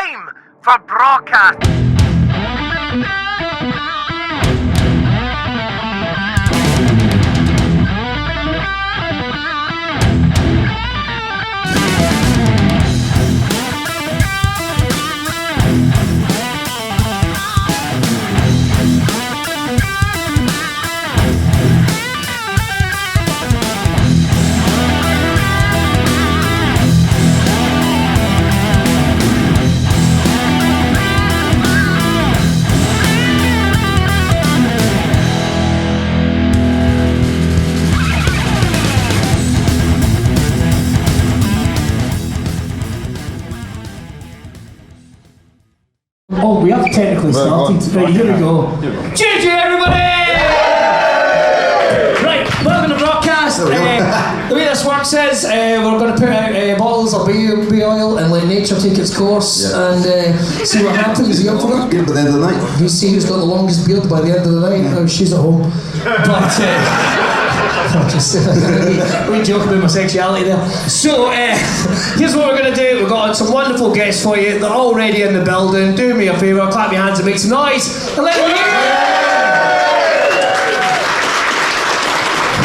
time for Braw Cast. Oh, we have technically started. Right, here we go. GG everybody! Right, welcome to Braw Cast. The way this works is we're going to put out bottles of bee oil and let nature take its course and see what happens. You up for that? Good by the end of the night. You see who's got the longest beard by the end of the night. Oh, she's at home. But we joke about my sexuality there. So here's what we're going to do. We've got some wonderful guests for you. They're already in the building. Do me a favour, clap your hands and make some noise and let me hear.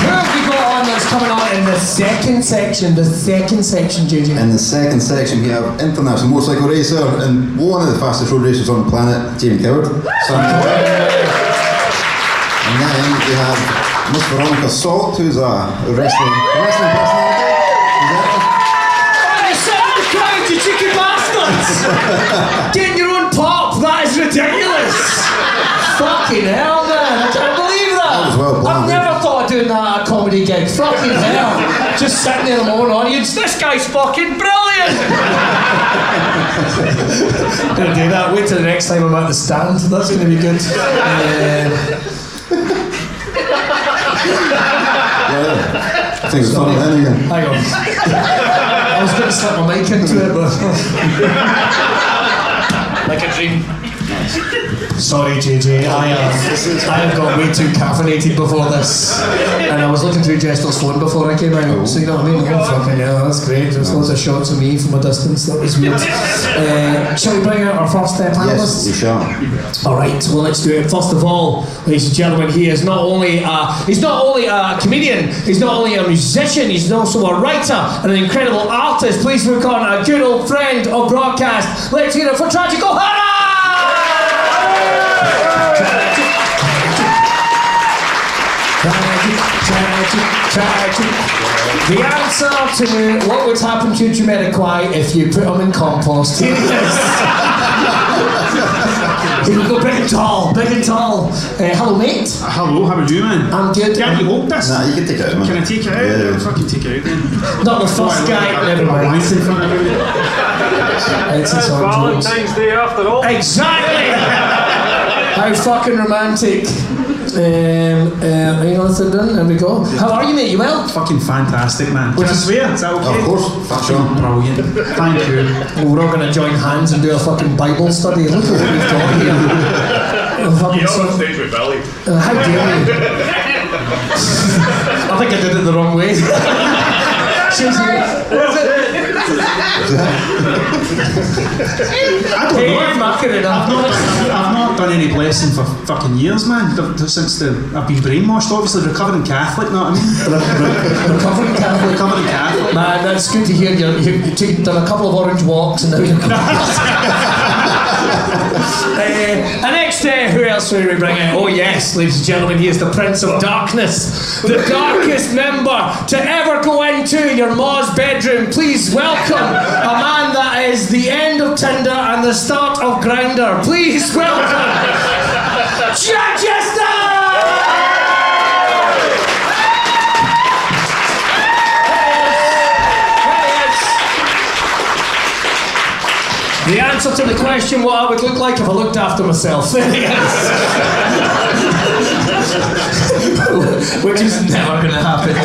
Who have we got on that's coming on in the second section? The second section, JJ. In the second section we have international motorcycle racer and one of the fastest road racers on the planet, Jamie Coward. And then we have Miss Veronica Salt, who's a wrestling personality. You sit in the crowd, you cheeky bastards! Getting your own pop, that is ridiculous! Fucking hell, man, I can't believe that! That was well planned. I've never thought of doing that at a comedy gig. Fucking hell! Just sitting there in my own audience, this guy's fucking brilliant! I'm gonna do that, wait till the next time I'm at the stand, that's gonna be good. I think it's funny then again. Hang on. I was going to slip my mic into it, but... like a dream. Sorry, JJ. I have got way too caffeinated before this. And I was looking through Jester's phone before I came out. So you know what I mean? Oh, fucking hell, that's great. There's loads of shots of me from a distance. That was weird. Shall we bring out our first panelist? Yes, we shall. Alright, well let's do it. First of all, ladies and gentlemen, he is not only a comedian, he's not only a musician, he's also a writer and an incredible artist. Please welcome a good old friend of Braw Cast. Let's hear it for Tragic O'Hara! Tragic. The answer to what would happen to Jamiroquai if you put him in compost. Here he is. Here we go, big and tall, big and tall. Hello, mate. Hello, how are you, man? I'm good. Can't you hold this? Nah, you can take it out, man. Can I take it out? Yeah. I'll fucking take it out then. Not the first guy, never mind. It's Valentine's Day after all. Exactly! How fucking romantic. You know what done? There we go. How are you, mate? You well? Fucking fantastic, man. Can I swear? Is that okay? Of course, fucking brilliant. Thank you. Well, we're all going to join hands and do a fucking Bible study. Look at what we've got here. You're on stage with Billy. How dare you? I think I did it the wrong way. I don't know. I've not done any blessing for fucking years, man. Since I've been brainwashed. Obviously, recovering Catholic, know what I mean? Recovering Catholic. Man, that's good to hear. You've done a couple of orange walks and now you're and next, who else will we bring in? Oh yes, ladies and gentlemen, he is the Prince of Darkness, the darkest member to ever go into your ma's bedroom. Please welcome a man that is the end of Tinder and the start of Grindr. Please welcome Jack Jester! The answer to the question what I would look like if I looked after myself. Which is never going to happen.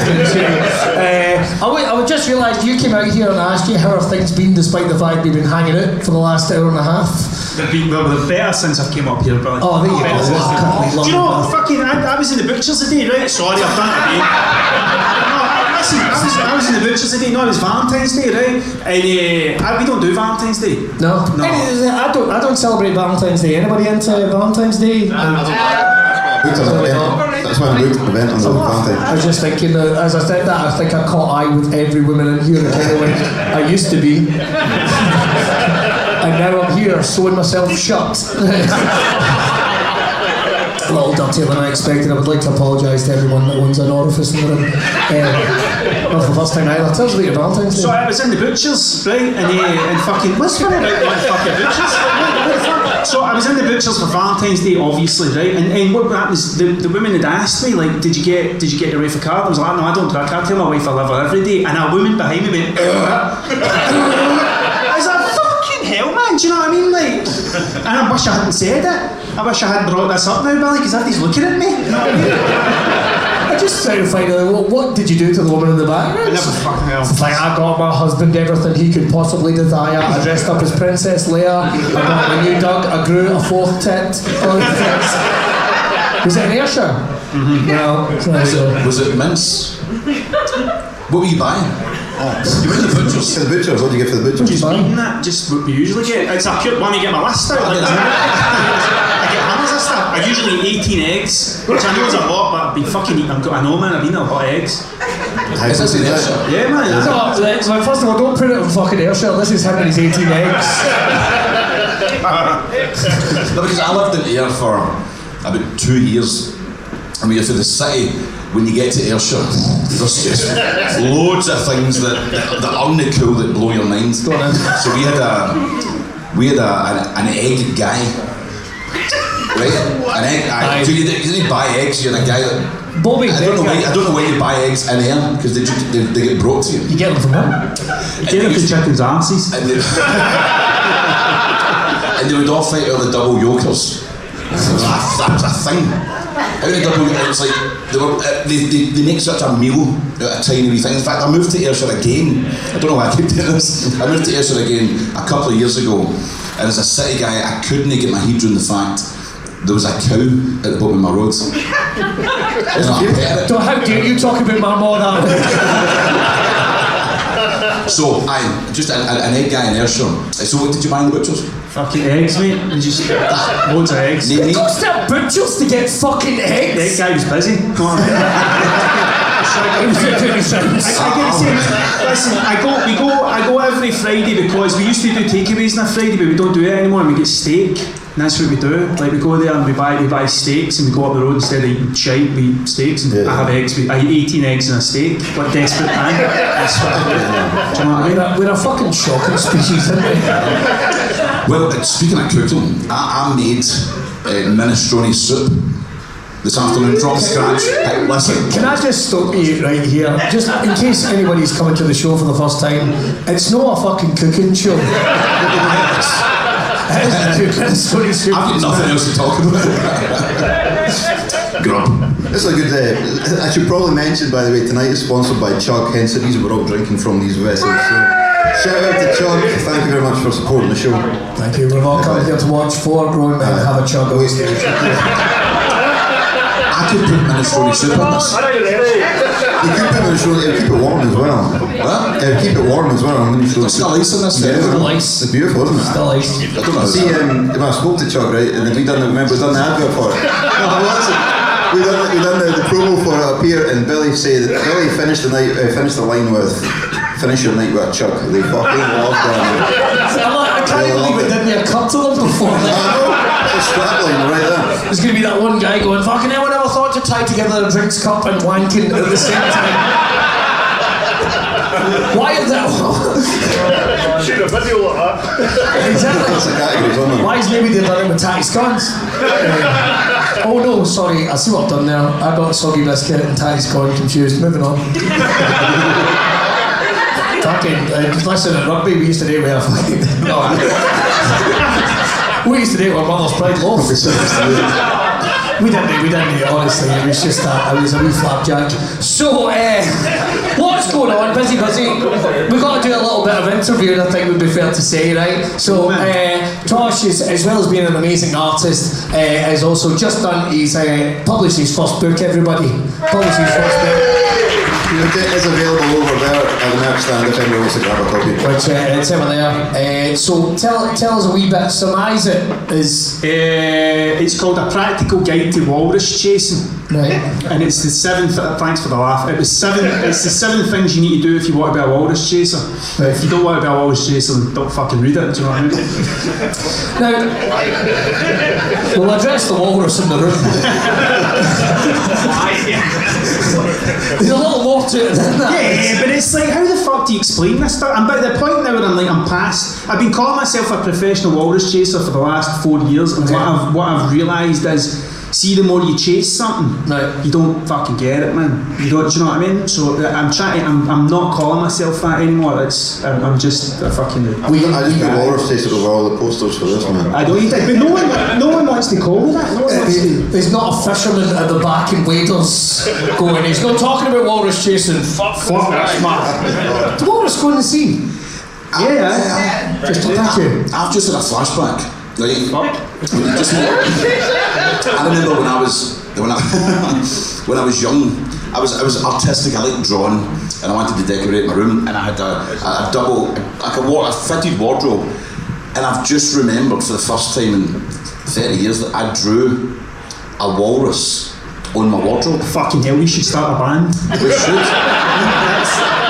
I would just realise you came out here and I asked you how have things been despite the fact we've been hanging out for the last hour and a half. They've been better since I came up here, brother. Oh, there you go. Do you know what? Fucking, I was in the butchers today, right? Sorry, I've done it again. I was in the butcher's today. No, it was Valentine's Day, right? And we don't do Valentine's Day. No. I don't celebrate Valentine's Day. Anybody into Valentine's Day? That's why I booked an event on the Valentine. I was just thinking, as I said that, I think I caught eye with every woman in here, kind of like I used to be. And now I'm here, sewing myself shut. A little dirtier than I expected. I would like to apologise to everyone that owns an orifice in the room. Not for the first time either. Tell us about your Valentine's Day. So I was in the butcher's, right? And fucking, what's funny about one fucking butcher's? So I was in the butcher's for Valentine's Day, obviously, right? And what happened is the women had asked me, like, did you get your wife a card? I was like, no, I don't do that. I can't tell my wife I love her every day. And a woman behind me went, I was like, fucking hell, man, do you know what I mean? Like, and I wish I hadn't said it. I wish I hadn't brought this up now, Billy, because everybody's looking at me. You know what I mean? I just try to find out, what did you do to the woman in the background? I never fucking hell. It's like, I got my husband everything he could possibly desire. I dressed up as Princess Leia. I got my new dog. I grew a fourth tit. Was it an Ayrshire? Mm-hmm. No. Was it mince? What were you buying? You went to the butcher's. For the butcher's, what do you get for the butcher's? Just eating that, just what we usually get. It's a cute one, you get my list out. Like, I get hammers and stuff. I usually eat 18 eggs, which I know is a lot, but I've been fucking eating. I know, man, I've eaten a lot of eggs. Is this in Ayrshire? Yeah, man. So, first of all, don't put it in fucking Ayrshire. This is him and his 18 eggs. No, because I lived in Ayr for about 2 years. And we get to the city. When you get to Ayrshire, there's just loads of things that are uncool that blow your mind. So we had an egg guy, right? An egg. So you didn't buy eggs. You're a guy that. Bobby, I don't know why you buy eggs in Ayr because they get brought to you. You get them from him. You get them from chicken's asses. And they would all fight over the double yolkers. That was a thing. It's like they make such a meal out of tiny wee things. In fact, I moved to Ayrshire again. I don't know why I keep doing this. I moved to Ayrshire again a couple of years ago, and as a city guy, I couldn't get my head around the fact there was a cow at the bottom of my road. So how dare you talk about my mother? So I'm just an egg guy in Ayrshire. So what did you buy in the butcher's? Fucking eggs, mate. And just loads of eggs. Don't start butchers to get fucking eggs. The egg guy was busy. Come on. Listen, I go every Friday because we used to do takeaways on a Friday, but we don't do it anymore, and we get steak. And that's what we do. Like, we go there and we buy steaks, and we go up the road instead of eating shite, we eat steaks. And I have eggs. I eat 18 eggs and a steak. Like desperate man. That's what I do. Do you know what I mean? We're a fucking shocking species, aren't we? Well, speaking of cooking, I made minestrone soup this afternoon from scratch. Listen. Can I just stop you right here? Just in case anybody's coming to the show for the first time, it's not a fucking cooking show. I've got nothing else to talk about. This is a good day. I should probably mention, by the way, tonight is sponsored by Chug, hence the reason we're all drinking from these vessels. So, shout out to Chug. Thank you very much for supporting the show. Thank you. We've all come here to watch 4 grown men have a chug on stage. I could put minestrone soup on this. You could put minestrone, it'll keep it warm as well. What? It'll keep it warm as well. There's still ice in this. Still ice. It's beautiful, isn't it? Still ice. I don't know. See, when I spoke to Chug, right, and we've done the advert for it. We done the promo for it up here, and Billy finished the line with "Finish your night with a Chug." They fucking loved that. I can't believe it didn't occur to them before. Just strapping right there. There's going to be that one guy going, fucking anyone ever thought to tie together a drinks cup and wanking at the same time? Why is that? Shoot a video like that. Exactly. That's the categories, isn't it? Why is maybe they've done it with tax cons? Oh no, sorry, I see what I've done there. I got soggy biscuit and tax con confused. Moving on. Fucking, listen, at rugby we used to do where fucking... We used to do it with Mother's Pride Loaf. We didn't, honestly, it was just that, I was a wee flapjack. So, what's going on? Busy. We've got to do a little bit of interviewing, I think would be fair to say, right? So, Tosh, as well as being an amazing artist, has also just done published his first book, everybody. Published his first book. It's available over there at the merch stand if anyone wants to grab a copy. Which it's over there. So tell us a wee bit. Surmise it is It's called A Practical Guide to Walrus Chasing. right. And it's the 7 thanks for the laugh. It's the 7 things you need to do if you want to be a walrus chaser. Right. If you don't want to be a walrus chaser, then don't fucking read it, do you know what I mean? Now we'll address the walrus in the room. There's a little more to it than that. Yeah, but it's like, how the fuck do you explain this stuff? I'm at the point now where I'm past. I've been calling myself a professional walrus chaser for the last 4 years, and what I've realised is, see, the more you chase something, Right. you don't fucking get it, man. You don't, do you know what I mean? So I'm not calling myself that anymore. I'm just a fucking. I just put Walrus Chaser over all the posters for this, man. I don't. But no one wants to call me that. No one wants to. There's not a fisherman at the back in waders going, he's not talking about walrus chasing. Fuck this man. The walrus going to sea. Yeah. Just thank you. I've just had a flashback. Right? I remember when I was young, I was artistic. I liked drawing, and I wanted to decorate my room, and I had a fitted wardrobe, and I've just remembered for the first time in 30 years that I drew a walrus on my wardrobe. Fucking hell, we should start a band. We should.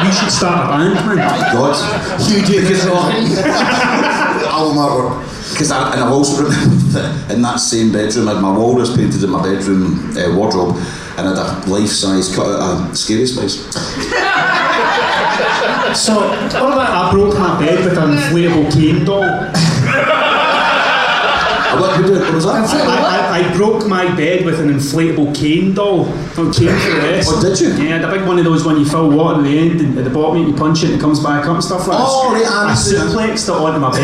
We should start a band, man. God, You did it wrong. Album artwork. because I've also remembered that in that same bedroom I had my walrus painted in my bedroom wardrobe, and I had a life-size cut out of Scary Spice. So, what about I broke my bed with an inflatable cane doll. What was that? I broke my bed with an inflatable cane doll. No, cane for the rest. Oh, did you? Yeah, the big one of those when you fill water at the end and at the bottom you punch it and it comes back up and stuff like that. Oh, right, I suplexed it onto my bed.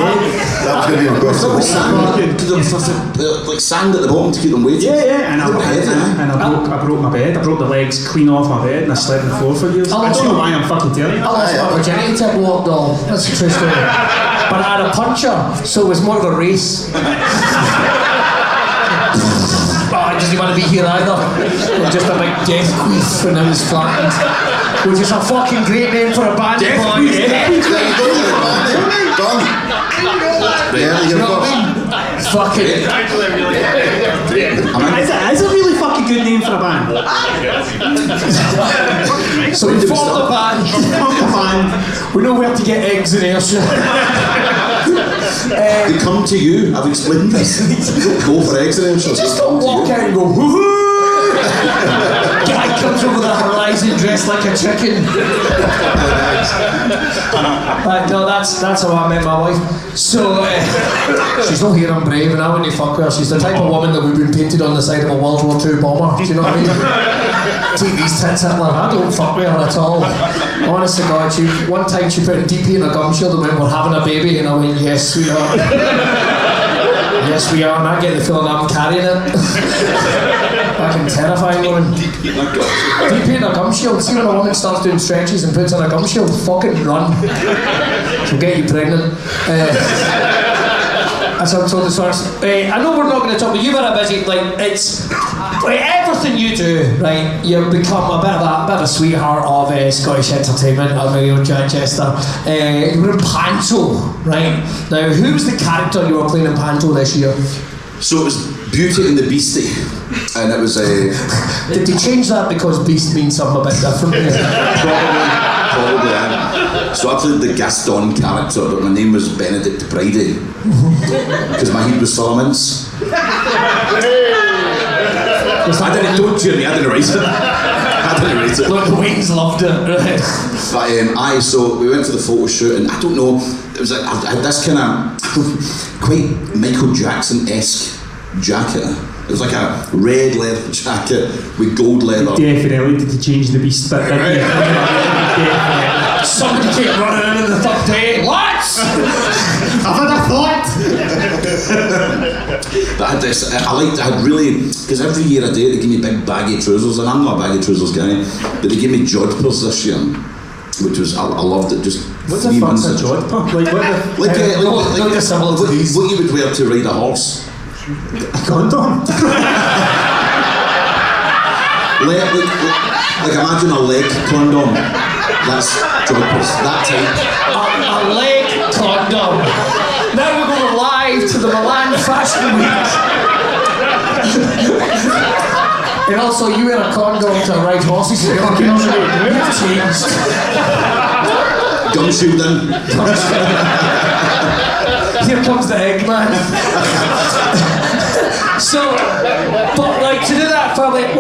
That's going to be my Because there was question. sand, like sand at the bottom to keep them weighted. Yeah, and I broke my bed. I broke the legs clean off my bed and I slept on the floor for years. I don't know why I'm fucking telling you. I lost my virginity to a blow-up doll. That's a true story. But I had a puncher, so it was more of a race. I didn't want to be here either. It was just a big death queef when I was flattened. Which is a fucking great name for a band. Death boy. queef? Done. Yeah, You you've know what I got. mean? Fuck it. It's a really fucking good name for a band. So we formed the band. We know where to get eggs in Ayrshire. They come to you, I've explained this. Go for excellence. Just don't walk out and go, woohoo! Guy comes over the horizon dressed like a chicken. No, that's how I met my wife. So, she's not here, I'm brave, and I wouldn't fuck her. She's the type of woman that would have been painted on the side of a World War II bomber. Do you know what I mean? Take these tits, Hitler. I don't fuck with her at all. Honest to God, one time she put a DP in a gum shield and went, we're having a baby, and I went, yes, sweetheart. Yes, we are, and I get the feeling I'm carrying it. Fucking terrifying woman. DP in a gum shield. See when a woman starts doing stretches and puts on a gum shield, fucking run. She'll get you pregnant. That's how I told the source. I know we're not going to talk, but you're very busy. Like, it's everything you do, right? You become a bit of a sweetheart of Scottish entertainment. I'm my own Jack Jester. You were in Panto, right? Now, who was the character you were playing in Panto this year? So it was Beauty and the Beastie, and it was Did they change that because beast means something a bit different? probably. So I played the Gaston character, but my name was Benedict Bridie because my head was filaments. Don't cheer me. I didn't write it. Look, the Waynes loved it. Right? But so we went to the photo shoot, and I don't know. It was like I had this kind of quite Michael Jackson-esque jacket. It was like a red leather jacket with gold leather. Definitely did you change the beast bit, didn't you? Definitely. Somebody came running in the third day. Lads! I've had a thought! But I had this, I had really, because every year I did, they give me big baggy trousers, and I'm not a baggy trousers guy, but they gave me jodhpurs this year, which was, I loved it, just What the 3 fuck's months. a jodhpur? Like what What you would wear to ride a horse. condom? Like imagine a leg condom. That's that type. A leg condom. Now we're going live to the Milan Fashion Week. And also, you wear a condom to ride horses. You've changed. Gun shooting. Here comes the Eggman. So, but like to do that for like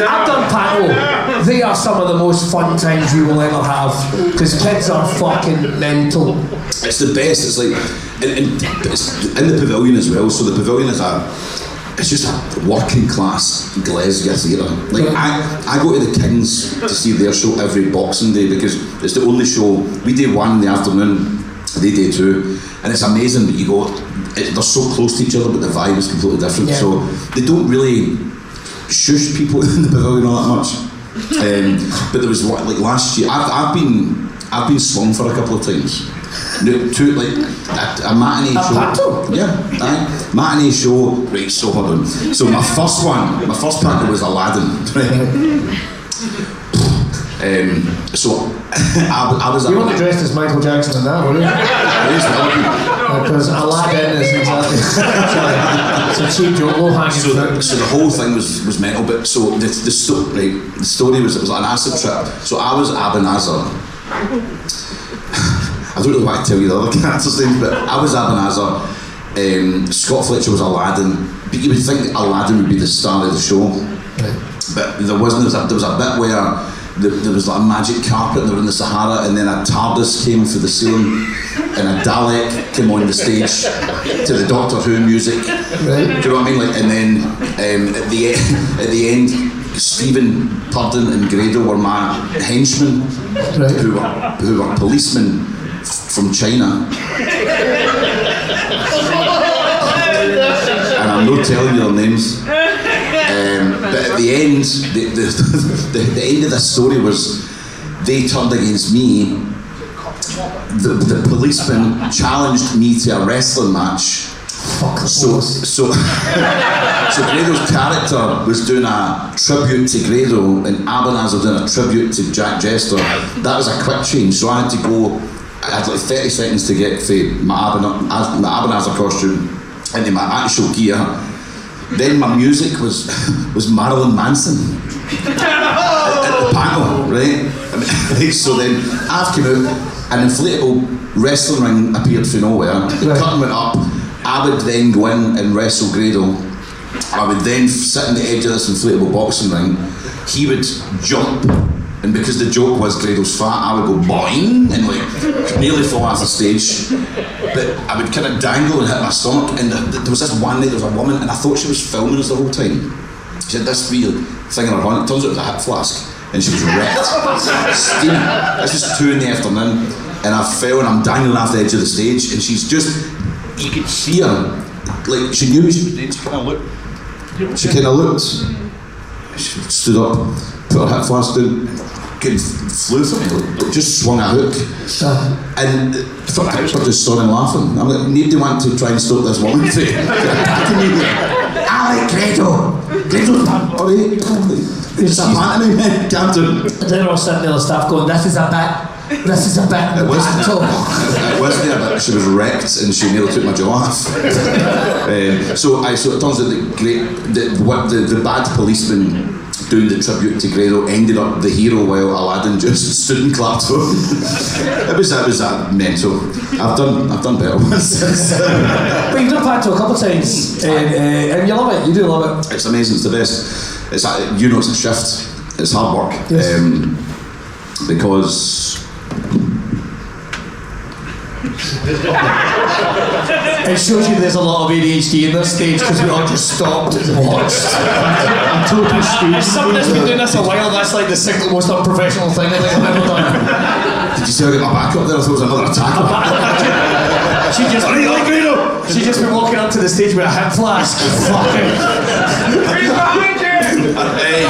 I've done Pato. They are some of the most fun times you will ever have because kids are fucking mental. It's the best. It's like it's in the pavilion as well. So the pavilion is it's just a working class Glasgow theatre. Like I go to the Kings to see their show every Boxing Day because it's the only show. We do one in the afternoon, they do two, and it's amazing that you go. They're so close to each other, but the vibe is completely different. Yeah. So they don't really shush people in the pavilion all that much. But there was like last year. I've been slung for a couple of times. To like a matinee show. Panto? Yeah, matinee show. Right, so hold on. So my first panto was Aladdin. So I was. You weren't dressed as Michael Jackson in that, were you? Because Aladdin is exactly. It's a cheap joke, low hanging fruit. So the whole thing was mental, but so the story was it was an acid trip. So I was Abanazar. I don't know why I tell you the other characters' names, but I was Abanazar. Scott Fletcher was Aladdin. But you would think Aladdin would be the star of the show, right. But there wasn't. There was a bit where there was like a magic carpet and they were in the Sahara, and then a TARDIS came through the ceiling and a Dalek came on the stage to the Doctor Who music. Right. Do you know what I mean? Like, and then at the end, Stephen Purden and Grado were my henchmen, right. who were policemen from China. And I'm not telling you their names. But at the end, the end of the story was they turned against me. The policeman challenged me to a wrestling match. So Grado's character was doing a tribute to Grado, and Abanazar doing a tribute to Jack Jester. That was a quick change, so I had to go. I had like 30 seconds to get from my Abanazar costume into my actual gear. Then my music was Marilyn Manson at the panel, right? So then I've come out, an inflatable wrestling ring appeared from nowhere. The curtain went up. I would then go in and wrestle Grado. I would then sit on the edge of this inflatable boxing ring. He would jump, and because the joke was Grado's fat, I would go boing and like nearly fall off the stage. But I would kind of dangle and hit my stomach. And there was this one night, there was a woman, and I thought she was filming us the whole time. She had this weird thing in her hand. It turns out it was a hip flask, and she was wrecked. Steaming. This was 2 p.m, and I fell and I'm dangling off the edge of the stage, and she's just. You could see her, like she knew she was dead. She kind of looked. She She stood up, put her hip flask down, flew for me, like, just swung a hook. And I just saw them laughing. I'm like, nobody want to try and stop this woman from attacking me. I like Grado. Grado's alright. It's a pantomime, man. Captain. Then I was sitting there, the staff going, this is a bit. It wasn't a bit. She was wrecked and she nearly took my jaw off. So it turns out the bad policeman doing the tribute to Grado ended up the hero while Aladdin just stood and clapped for him. It was that mental. I've done better ones. But you've done Panto a couple of times, and you love it. You do love it. It's amazing. It's the best. It's a shift. It's hard work. Yes. Because. It shows you there's a lot of ADHD in this stage because we all just stopped and watched. If someone has been doing this a while, that's like the single most unprofessional thing I think I've ever done. Did you see I get my back up there? I thought it was another attack. She's just been walking up to the stage with a hip flask. Fucking. Hey.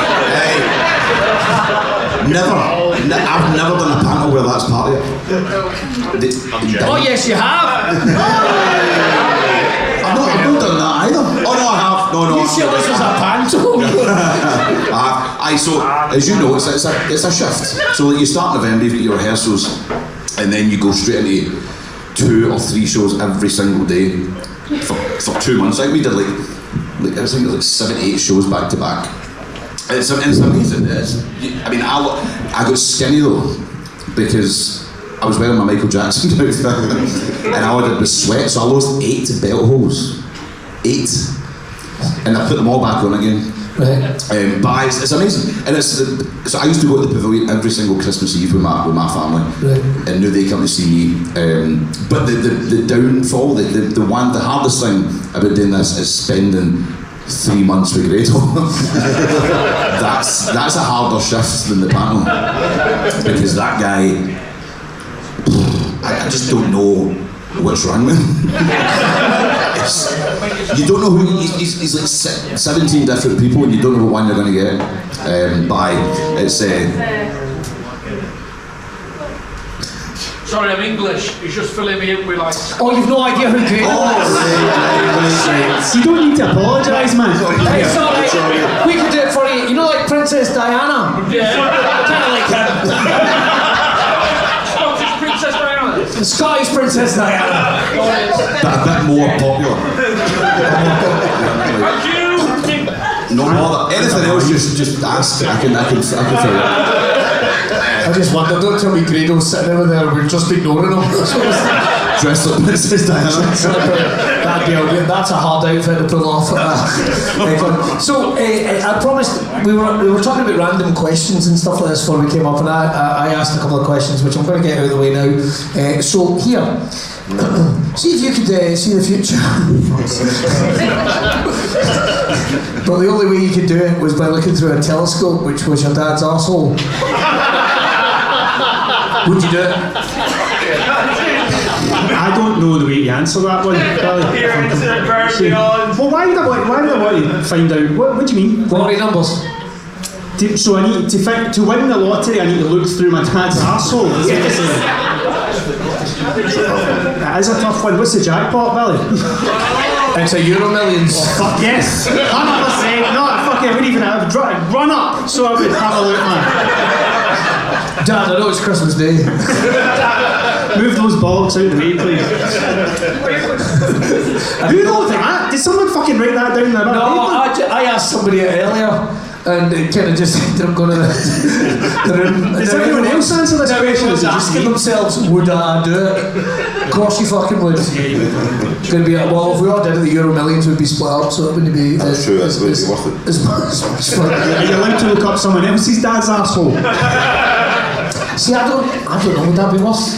I've never done a panel where that's part of it. Oh yes, you have. I've not done that either. Oh no, I have. No. You sure this was a panto? So as you know, it's a shift. So like you start November, you've got your rehearsals, and then you go straight into 2 or 3 shows every single day for 2 months. Like we did like I think it was like 7, 8 shows back to back. It's amazing. I mean, I got skinny though because I was wearing my Michael Jackson outfit and all I did was sweat, so I lost 8 belt holes. 8. And I put them all back on again. Right. But it's amazing. And so I used to go to the pavilion every single Christmas Eve with my family. Right. And knew they come to see me. But the downfall, the hardest thing about doing this is spending 3 months with Grado. That's a harder shift than the panel. Because that guy, I just don't know what's wrong with him. You don't know who he's like 17 different people and you don't know what one you're going to get by. It's Sorry, I'm English. He's just filling me in with like. Oh, you've no idea who Grado is? You don't need to apologise, man. It's alright. We could do it for you. You know, like Princess Diana? Yeah. Kind of like him. Scottish Princess Diana. The Scottish Princess Diana. a bit more popular. Thank you. No bother. Anything else, just ask. I can tell you. I just wondered, don't tell me Grado's sitting over there, we're just ignoring him. Dressed like Princess Diana. That's a hard outfit to pull off. So I promised we were talking about random questions and stuff like this before we came up, and I asked a couple of questions which I'm going to get out of the way now. So here, see if you could see the future. But the only way you could do it was by looking through a telescope, which was your dad's arsehole. Would you do it? I don't know the way to answer that one. Here into the bird beyond. Well, why would I want to find out? What do you mean? Lottery numbers. So I need to win the lottery. I need to look through my dad's arsehole. That is a tough one. What's the jackpot, Billy? It's a Euro Millions. Oh, fuck yes. 100%. No, fuck it. I wouldn't even have run up so I would have a look, man. Dad, I know it's Christmas Day. Move those bollocks out of the way, please. Who knows that? Did someone fucking write that down there? No, I asked somebody earlier, and it kind of just ended up going to the room. Does everyone else answer this question? Everyone's asking themselves, would I do it? Of course you fucking would. It's going to be, well, if we all did it, the Euro Millions would be split up, so it wouldn't be That's true, that's worth it. As much fun. Are you allowed to look up someone else's dad's arsehole? See, I don't know, would that be worse?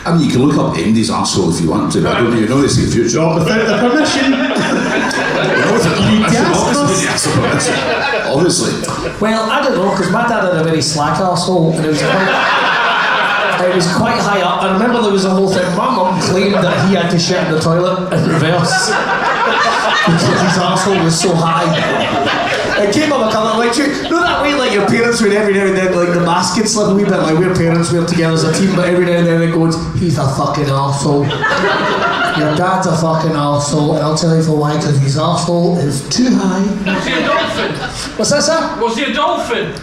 I mean, you can look up Andy's arsehole if you want to, but I don't know the future. Not without the permission. Obviously. Well, I don't know, because my dad had a very slack arsehole, and it was quite high up. I remember there was a whole thing. My mum claimed that he had to shit in the toilet in reverse because his arsehole was so high. It came up a colour like you know that way like your parents would every now and then like the mask would slip a wee bit like we're parents, we're together as a team, but every now and then it goes, he's a fucking arsehole. Your dad's a fucking arsehole, and I'll tell you for why, because his arsehole is too high. Was he a dolphin? What's that, sir? Was he a dolphin?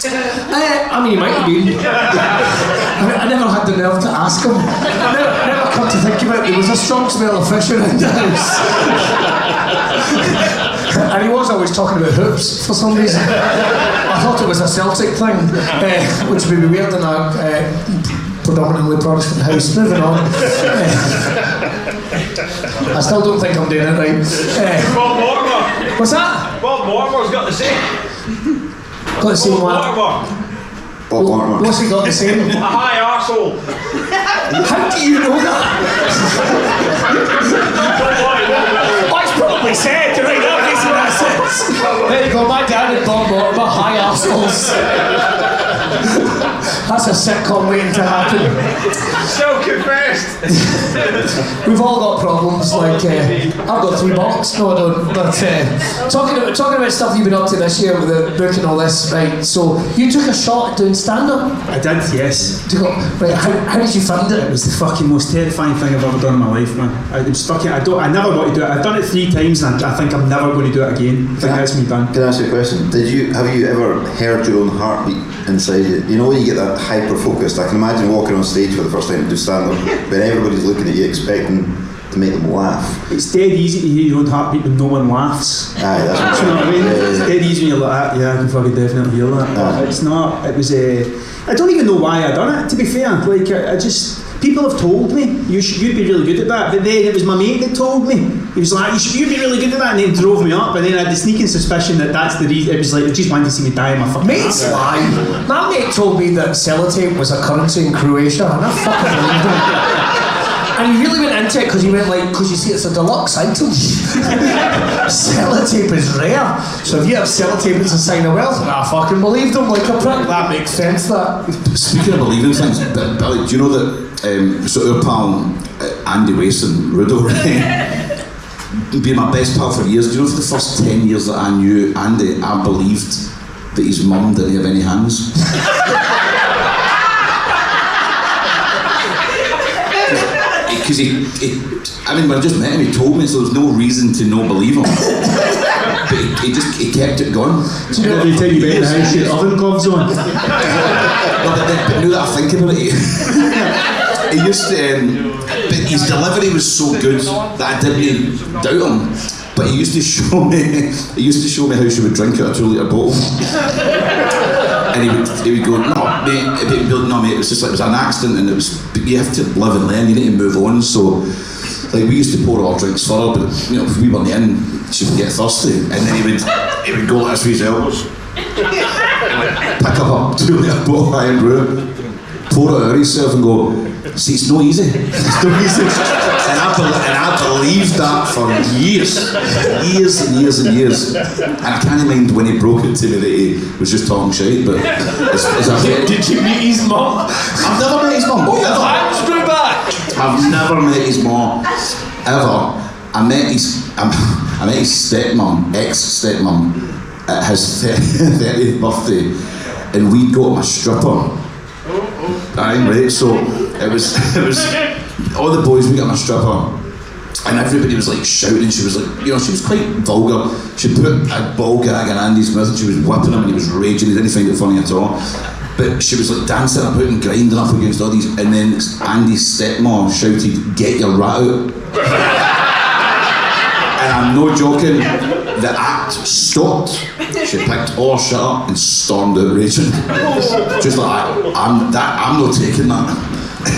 I mean, he might have been. I never had the nerve to ask him. Never come to think about it. There was a strong smell of fish around the house. And he was always talking about hoops for some reason. I thought it was a Celtic thing, which would be weird in a predominantly Protestant house. Moving on. I still don't think I'm doing it right. Bob Mortimer. What's that? Bob Mortimer's got the same. Got the same one. Bob Mortimer. What's he got the same? A high arsehole. How do you know that? Oh, it's probably said, right? That makes no sense. There you go, my dad and Bob Mortimer, high arseholes. That's a sitcom waiting to happen. So confessed. We've all got problems. Like I've got 3 bucks. No, I don't. But talking about stuff you've been up to this year with the book and all this, right? So you took a shot at doing stand-up. I did, yes. Right, how did you find it? It was the fucking most terrifying thing I've ever done in my life, man. It was fucking. I never want to do it. I've done it 3 times, and I think I'm never going to do it again. I think that's me done. Can I ask you a question? Have you ever heard your own heartbeat inside you? You know when you get that hyper focused. I can imagine walking on stage for the first time to do stand up, when everybody's looking at you expecting to make them laugh. It's dead easy to hear your own heartbeat when no one laughs. Aye, that's what Do you know what I mean? Yeah. It's dead easy when you're like that. Yeah, I can fucking definitely hear that. But it's not. It was I don't even know why I done it. To be fair, like I just. People have told me you'd be really good at that, but then it was my mate that told me. He was like, you'd be really good at that, and then drove me up. And then I had the sneaking suspicion that that's the reason. It was like they just wanted to see me die in my fucking Mate's ass. lying. My mate told me that sellotape was a currency in Croatia, and I fucking believed him. And he really went into it because he went like, because you see it's a deluxe item. Sellotape is rare. So if you have sellotape, it's a sign of wealth. And I fucking believed him like a prick. That makes sense, that. Speaking of believing things, Billy, do you know that so our pal Andy Wason, Rudo, being my best pal for years, do you know for the first 10 years that I knew Andy, I believed that his mum didn't have any hands. Because when I just met him, he told me, so there was no reason to not believe him. But he kept it going. Do you know every time you went in the house, your oven gloves on? But now that I think about it, he used to, but his delivery was so good that I didn't doubt him. But he used to show me how she would drink out a 2-litre bottle. And he would go, no mate, it was just like, it was an accident, and but you have to live and learn, you need to move on. So like we used to pour our drinks for her, but you know, if we weren't in, she would get thirsty, and then he would go like this with his elbows, pick up a 2-litre bottle of Iron Brew, pour it out himself and go, see, it's no easy. It's no easy. And I believed that for years and years. And I can't mind when he broke it to me that he was just talking shit, but Did you meet his mum? I've never met his mum. Hands grew back. I've never met his mum, ever. I met his stepmom, ex-stepmom, at his 30th birthday, and we got him a stripper. Right, so it was all the boys, we got him a stripper, and everybody was like shouting. She was like, you know, she was quite vulgar. She put a ball gag in Andy's mouth and she was whipping him, and he was raging. He didn't find it funny at all. But she was like dancing about and grinding up against all these, and then Andy's stepmom shouted, "Get your rat out!" And I'm no joking, the act stopped. She picked all her shit up and stormed out raging. Just like, I'm not taking that.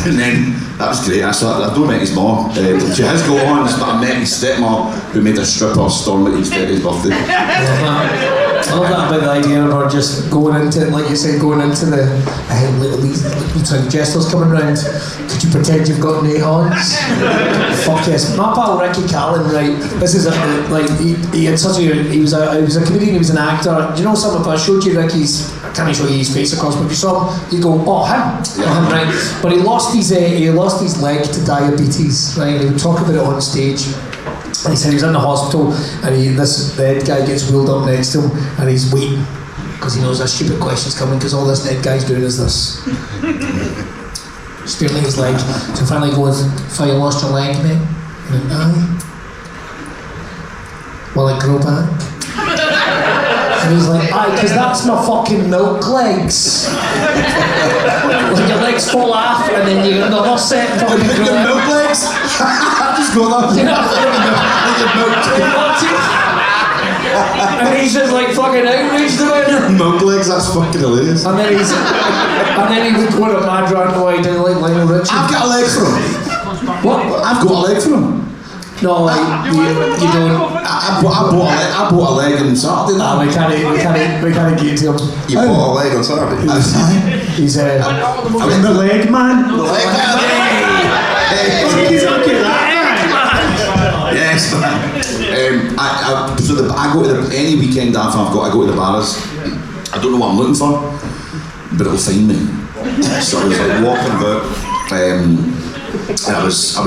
And then that was great. I've not met his mom. She has got on, but I met his stepmom who made a stripper storm at his 30th birthday. I love that about the idea of her just going into, like you said, going into the these Jack Jesters coming round. Could you pretend you've got 8 horns? Fuck yes. My pal Ricky Callan, right? This is he had such a he was a comedian. He was an actor. Do you know something? If I showed you Ricky's, I can't show you his face across, but if you saw him, you go, oh him, right? But he lost his leg to diabetes, right? And he would talk about it on stage. And he said he was in the hospital, and the head guy gets wheeled up next to him, and he's waiting because he knows a stupid question's coming, because all this head guy's doing is this. Spearing his leg. So finally goes, "So you lost your leg, mate?" He went, "Aye." "Will it grow back?" And he's like, "Aye, because that's my fucking milk legs." Like your legs fall off, and then you another set fucking grow out. Milk legs? I just got that. And he's just like fucking outraged about it. Milk legs, that's fucking hilarious. And then he would go on a mad rant why he didn't like Lionel Richie. I've got a leg for him. What? I've got a leg for him. No, like you don't. I bought a leg on Saturday Nah, night. we can't get to him. You bought a leg on Saturday. He's The leg man. Yes, man. I go to any weekend after I go to the bars. I don't know what I'm looking for, but it'll find me. So I was like walking about. And I was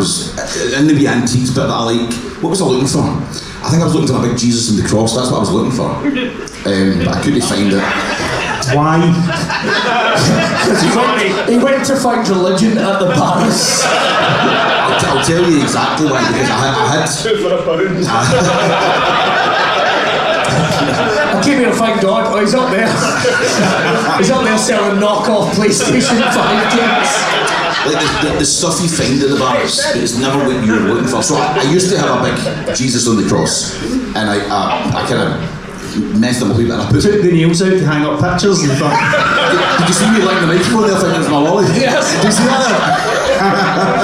in the wee antiques bit that I like. What was I looking for? I think I was looking for a big Jesus and the cross. That's what I was looking for. But I couldn't find it. Why? He went to find religion at the Paris. I'll tell you exactly why, because I had. For a pound. I came here to find God. Oh, he's up there. He's up there selling knockoff PlayStation 5 games. Like the stuff you find in the bars, it's never what you were looking for. So I used to have a big Jesus on the cross, and I kind of messed them up a bit, and I put Took the nails out to hang up pictures and stuff. Did you see me like the microphone there thinking it's my lolly? Yes. Did you see that?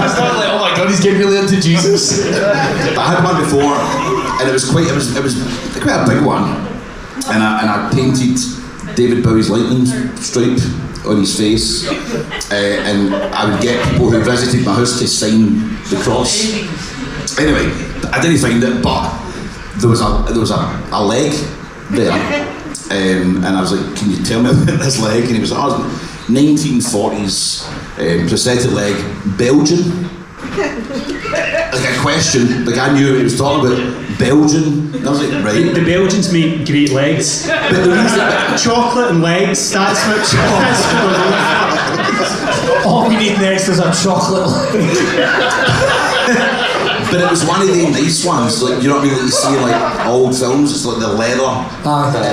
Just like, oh my God, he's getting really into Jesus. But I had one before, and it was quite a big one, and I painted David Bowie's lightning stripe on his face, and I would get people who visited my house to sign the cross. Anyway, I didn't find it, but there was a leg there, and I was like, "Can you tell me about this leg?" And he was like, "Oh, 1940s prosthetic leg, Belgian." Like a question, like I knew what he was talking about. Belgian, and I was like, right. The Belgians make great legs. But the reason, Chocolate and legs, that's what chocolate. All we need next is a chocolate leg. but it was one of the nice ones, like you know what I mean, like you see in like old films. It's like the leather,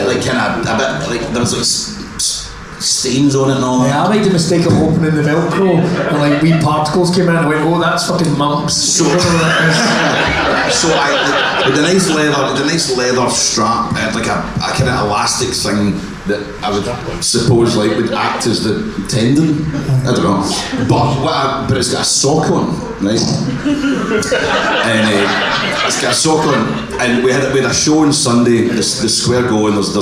like kind of a bit like there was like stains on it and all that. Yeah, I made the mistake of opening the Velcro and like wee particles came out and I went, oh, that's fucking mumps. So I with the nice leather strap, I had like a kind of elastic thing that I would suppose like would act as the tendon. I don't know, but it's got a sock on, right? And it's got a sock on, and we had a show on Sunday, the Square Go, and there's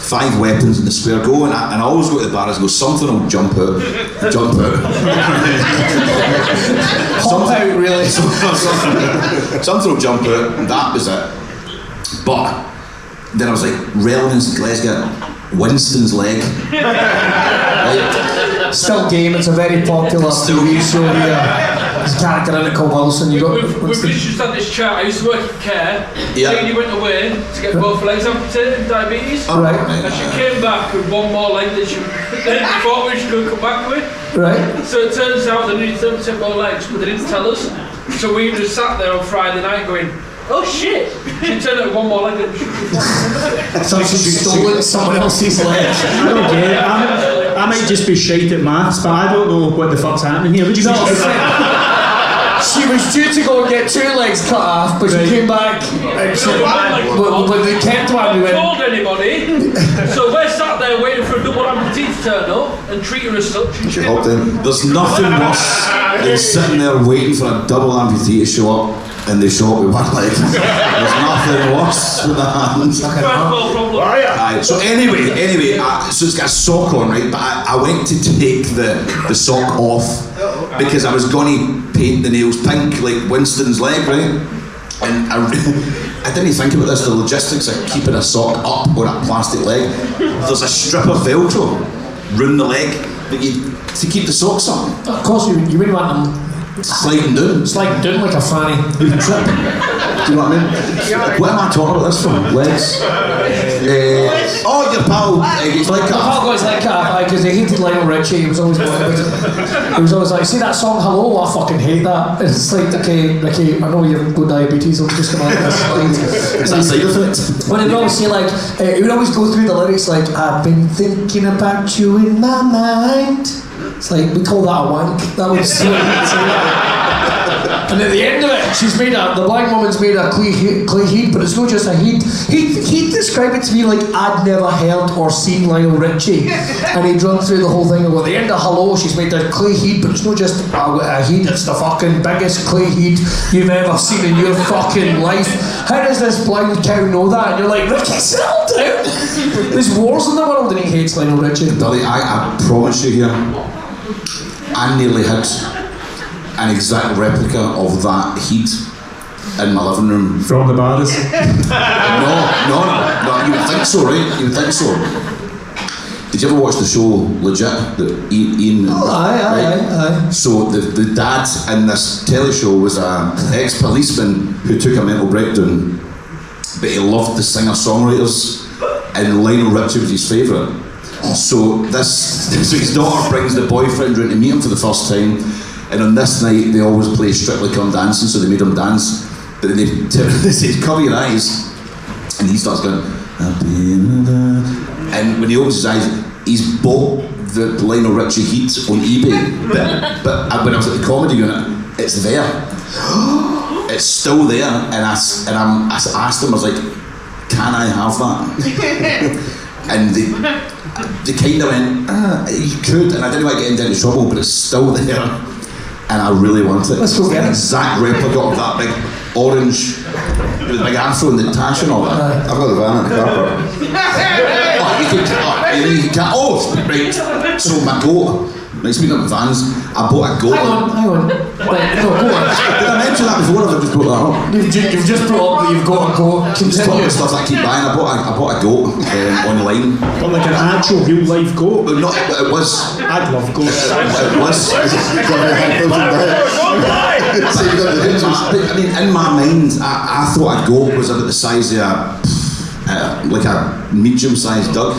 5 weapons in the Square Go, and I always go to the bar and go, something will jump out. Pop out, really. Something will jump out, and that was it. But then I was like, relevance in Glasgow, Winston's leg. Right? Still game, it's a very popular TV show here. There's a character in it called Wilson. You got We've just had this chat. I used to work at Care. Yeah. Lady went away to get both legs amputated, diabetes. Oh, right. And she came back with one more leg than she thought we should come back with. Right. So it turns out they needed 30% more legs, but they didn't tell us. So we just sat there on Friday night going, oh shit! She turned out with one more leg than she should. So she stolen someone else's leg. I don't get it. I might just be shite at maths, but I don't know what the fuck's happening here. Would you She was due to go and get 2 legs cut off, but she came back and she, when they kept one, we I went, told anybody. So we're sat there waiting for a double amputee to turn up and treat her as such. She hopped in. There's nothing worse than sitting there waiting for a double amputee to show up, and they show up with one leg. There's nothing worse than that. First world problem. Aye, so anyway, so it's got a sock on, right? But I went to take the sock off because I was going to paint the nails pink like Winston's leg, right? And I didn't think about this, the logistics of keeping a sock up on a plastic leg. There's a strip of Velcro round the leg to keep the socks up. of course you wouldn't want them Sliding down. sliding down like a fanny. You'd trip. Do you know what I mean? What am I talking about this for? Legs? Oh, your pal, he's like My pal got his leg cut off because he hated Lionel Richie. He was always like, see that song Hello? I fucking hate that. It's like, okay, Ricky, I know you've got diabetes, I'm just gonna Is that a side effect? When he would always say like, he would always go through the lyrics like, I've been thinking about you in my mind. It's like, we call that a wank. That was so And at the end of it, the blind woman's made a clay heat, but it's not just a heat. He'd describe it to me like I'd never heard or seen Lionel Richie. And he'd run through the whole thing of, at the end of Hello, she's made a clay heat, but it's not just a heat, it's the fucking biggest clay heat you've ever seen in your fucking life. How does this blind cow know that? And you're like, Ricky, settle down. There's wars in the world and he hates Lionel Richie. Billy, I promise you here, I nearly had an exact replica of that heat in my living room. From the bars? No, you would think so, right? You would think so. Did you ever watch the show Legit? That Ian. Aye. So the dad in this telly show was an ex-policeman who took a mental breakdown, but he loved the singer-songwriters, and Lionel Richie was his favourite. So his daughter brings the boyfriend round to meet him for the first time, and on this night they always play Strictly Come Dancing, so they made him dance. But then they say, cover your eyes, and he starts going, and when he opens his eyes, he's bought the Lionel Richie Heat on eBay. But when I was at the comedy unit, it's there. It's still there, and I asked him, I was like, can I have that? And they kind of went, you could, and I didn't want to get into any trouble, but it's still there, and I really want it. Let's go get it. Exact replica of that big orange with the big afro and the tash and all that. I've got the van in the car park. You can't. Right. So my goat. Right, speaking of vans, I bought a goat. Hang on. Right, no, go on. Did I mention that before? Or have I just brought that up? You've just brought up that you've got a goat. Just talking about stuff that I keep buying. I bought a goat online. But like an actual real life goat. But not. It was. I'd love goats. It was. I mean, in my mind, I thought a goat was about the size of like a medium-sized dog.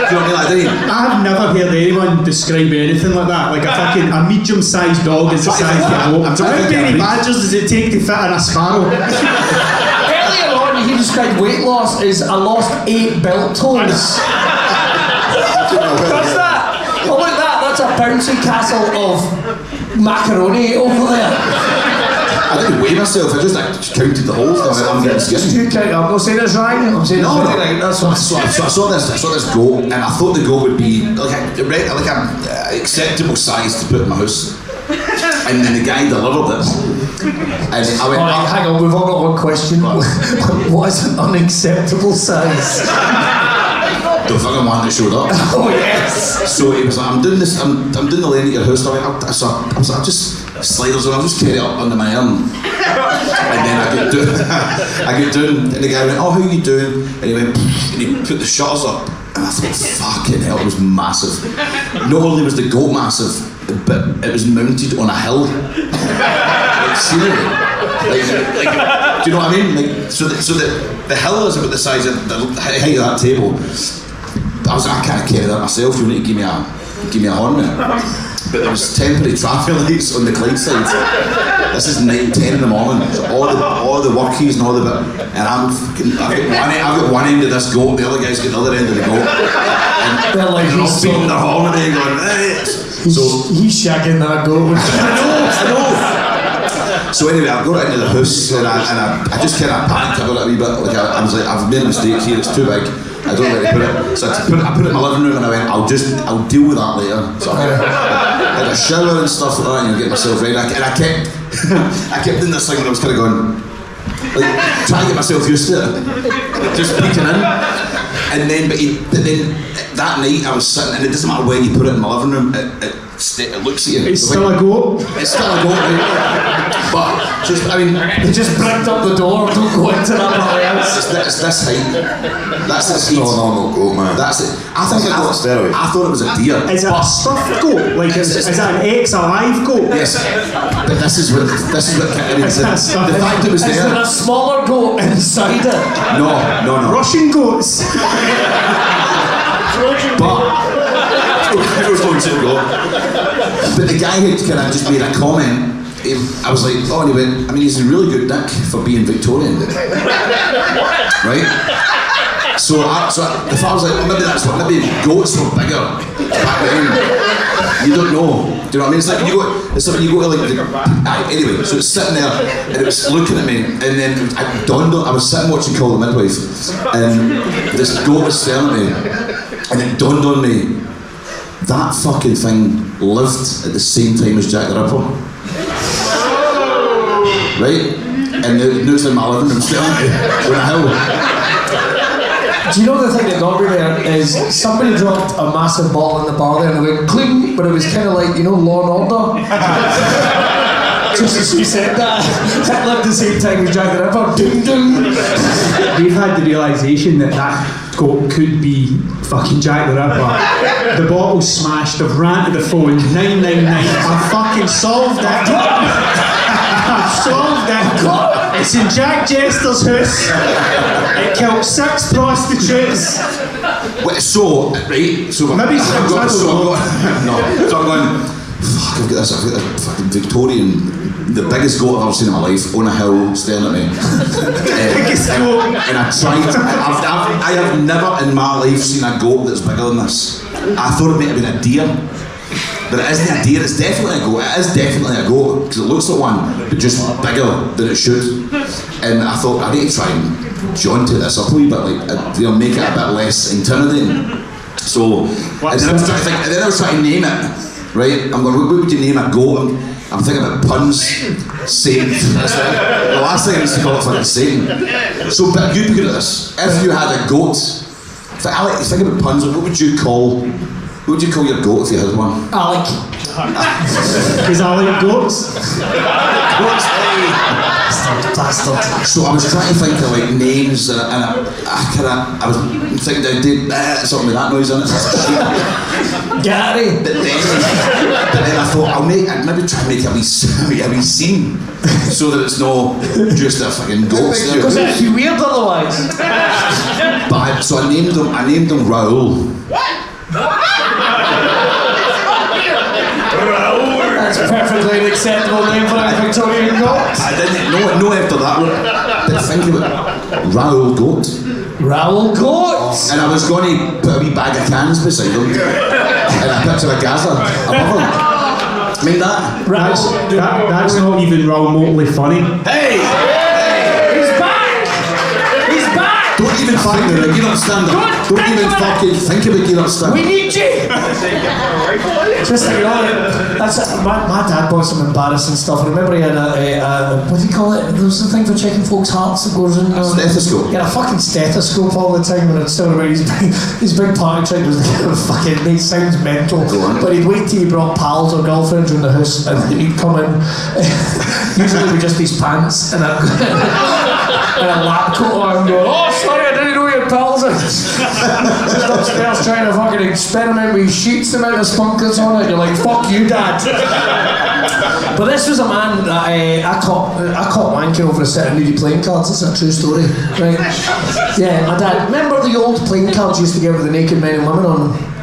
Do you know what I mean? I've never heard anyone describe anything like that. Like a medium-sized dog is the size of a goat. How many badgers does it take to fit in a sparrow? Earlier on, he described weight loss as I lost 8 belt toes. What's that? Oh, look that's a bouncy castle of macaroni over there. I didn't weigh myself, I just counted the holes. I'm getting skinny. You count, I'm not saying it's right. I'm saying No, it's no. right. That's what. So I saw this goat, and I thought the goat would be like an acceptable size to put in my house. And then the guy delivered it, and I went. Alright, hang on. We've all got one question. What is an unacceptable size? The fucking one that showed up. Oh yes. So he was like, I'm doing the lane at your house. I was like, I'll just sliders and I'll just carry it up under my arm. And then I get down, and the guy went, oh, how are you doing? And he went, and he put the shutters up, and I thought, fucking hell, it was massive. Not only was the goat massive, but it was mounted on a hill. Like scenery. Like, do you know what I mean? Like, so the hill is about the size of the height of that table. I was like, I can't carry that myself. You need to give me a horn now. But there was temporary traffic lights on the Clyde side. This is 9:10 in the morning. So all the workies and all the bit, and I've got one end of this goat, the other guy's got the other end of the goat, and They're like, they're all he's beating their horn and going, hey. he's shagging that goat. I know. So anyway, I got into the house and I just kind of panicked about it a wee bit. Like I was like, I've made a mistake here. It's too big. I don't know where to put it. So I put it in my living room, and I went, I'll deal with that later. So I had a shower and stuff like that, and get myself ready. And I kept doing this thing where I was kind of going, like, trying to get myself used to it, just peeking in. And then, but then that night I was sitting, and it doesn't matter where you put it in my living room, it looks at you. It's still a goat. It's still a goat, right? But just, I mean, They just bricked up the door. Don't go into that house. it's this height. That's this height. No normal goat, man. That's it. I That's a steroid. thought it was a deer. Is it a stuffed goat? Like, is that an ex-alive goat? Yes, but this is what I mean. Is that The stuffed? fact it was Is there there. a smaller goat inside it? No. Russian goats. But it was going to go. But the guy had kind of just made a comment. I was like, oh, anyway, I mean, he's a really good nick for being Victorian, right? So if I was like, well, maybe goats were bigger back then. You don't know. Do you know what I mean? It's like when you go to like anyway, so it's sitting there and it was looking at me, and then I was sitting watching Call the Midwife, and this goat was staring at me, and it dawned on me, that fucking thing lived at the same time as Jack the Ripper. Right? And now it's in my living room staring at me on a hill. Do you know the thing that got me there is somebody dropped a massive ball in the bar there and they went cling, but it was kind of like, you know, Law and Order. Just as you said that, Hitler at the same time as Jack the Ripper. Ding ding. We've had the realisation that goat could be fucking Jack the Ripper. The bottle's smashed, I've ran to the phone, 999, I've fucking solved it. I've solved it. It's in Jack Jester's house. It killed 6 prostitutes. Wait, so, right, so Maybe I'm going, fuck, I've got this fucking Victorian, the biggest goat I've ever seen in my life, on a hill, staring at me. Biggest goat. And I tried, I have never in my life seen a goat that's bigger than this. I thought it might have been a deer, but it isn't a deer, it's definitely a goat. It is definitely a goat, because it looks like one, but just bigger than it should. And I thought, I need to try and jaunt this up a wee bit, like, make it a bit less intimidating. So, and then I was trying to name it. Right, I'm going, what would you name a goat? I'm thinking about puns. Satan. That's it. The last thing I used to call it fucking Satan. So, but you'd be good at this. If you had a goat, think about puns. What would you call your goat if you had one? Alec. Is Alec goats? Bastard. So I was trying to think of like names and I was thinking I did something with that noise in it. Gary. But then I thought I'd maybe try and make a wee scene so that it's not just a fucking ghost there. Because it'd be weird otherwise. So I named them Raoul. That's a perfectly acceptable name for a Victorian goat. I didn't know after that one. But think of it, Raoul Goat. Raoul Goat. And I was going to put a wee bag of cans beside them and a picture of Gaza above them. I mean That's not even remotely funny. Hey! He's back. He's back. Don't even think about it, you don't stand up. Don't even fucking think about it, you don't stand up. We need you. Just so you know, my dad bought some embarrassing stuff. I remember he had a what do you call it? There was the thing for checking folks' hearts that goes in. Stethoscope. He had a fucking stethoscope all the time, and it's still around. His big party trick was fucking. It sounds mental, but he'd wait till he brought pals or girlfriends in the house, and then he'd come in. Usually with just his pants and a lab coat on, and going, "Oh, sorry, I didn't know you had pals." Just upstairs trying to fucking experiment with sheets, the amount of spunk that's on it. You're like, fuck you, Dad. But this was a man that I caught wanking over a set of nudie playing cards. It's a true story, right? Yeah, my dad. Remember the old playing cards you used to get with the naked men and women on them?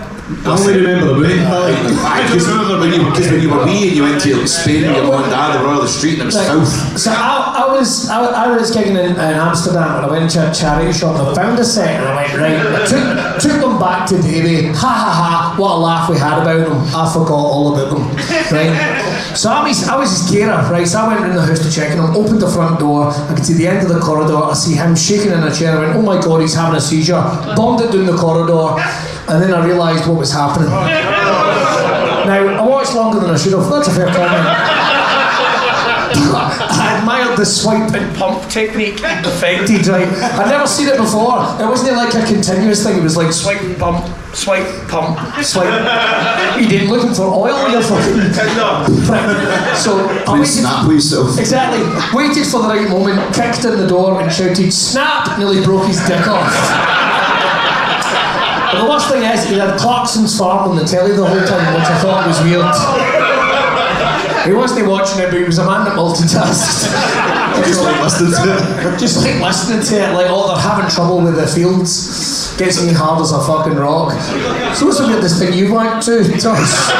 I only remember the movie. Because when you were wee and you went to Spain with your mum and dad, they were on the street and it was filth. So I was gigging in Amsterdam and I went to a charity shop and I found a set and I went, right, I took them back to Davy, ha ha ha, what a laugh we had about them, I forgot all about them, right? So I was his carer, right, so I went in the house to check on him, opened the front door, I could see the end of the corridor, I see him shaking in a chair, I went, oh my god, he's having a seizure, bombed it down the corridor, and then I realised what was happening. Now, I watched longer than I should have, that's a fair comment. I admired the swipe and pump technique it perfected, right? I'd never seen it before. It wasn't like a continuous thing, it was like swipe and pump, swipe, pump, swipe. You didn't looking for oil, you're fucking... Right. So I waited... Exactly. Waited for the right moment, kicked in the door and shouted, snap! Nearly broke his dick off. But the worst thing is, he had Clarkson's Farm on the telly the whole time, which I thought was weird. He wasn't watching it, but he was a man that multitasked. Just like listening to it. Just like listening to it, like, oh, they're having trouble with the fields. Gets me hard as a fucking rock. So what's the weirdest thing you've liked too, Josh?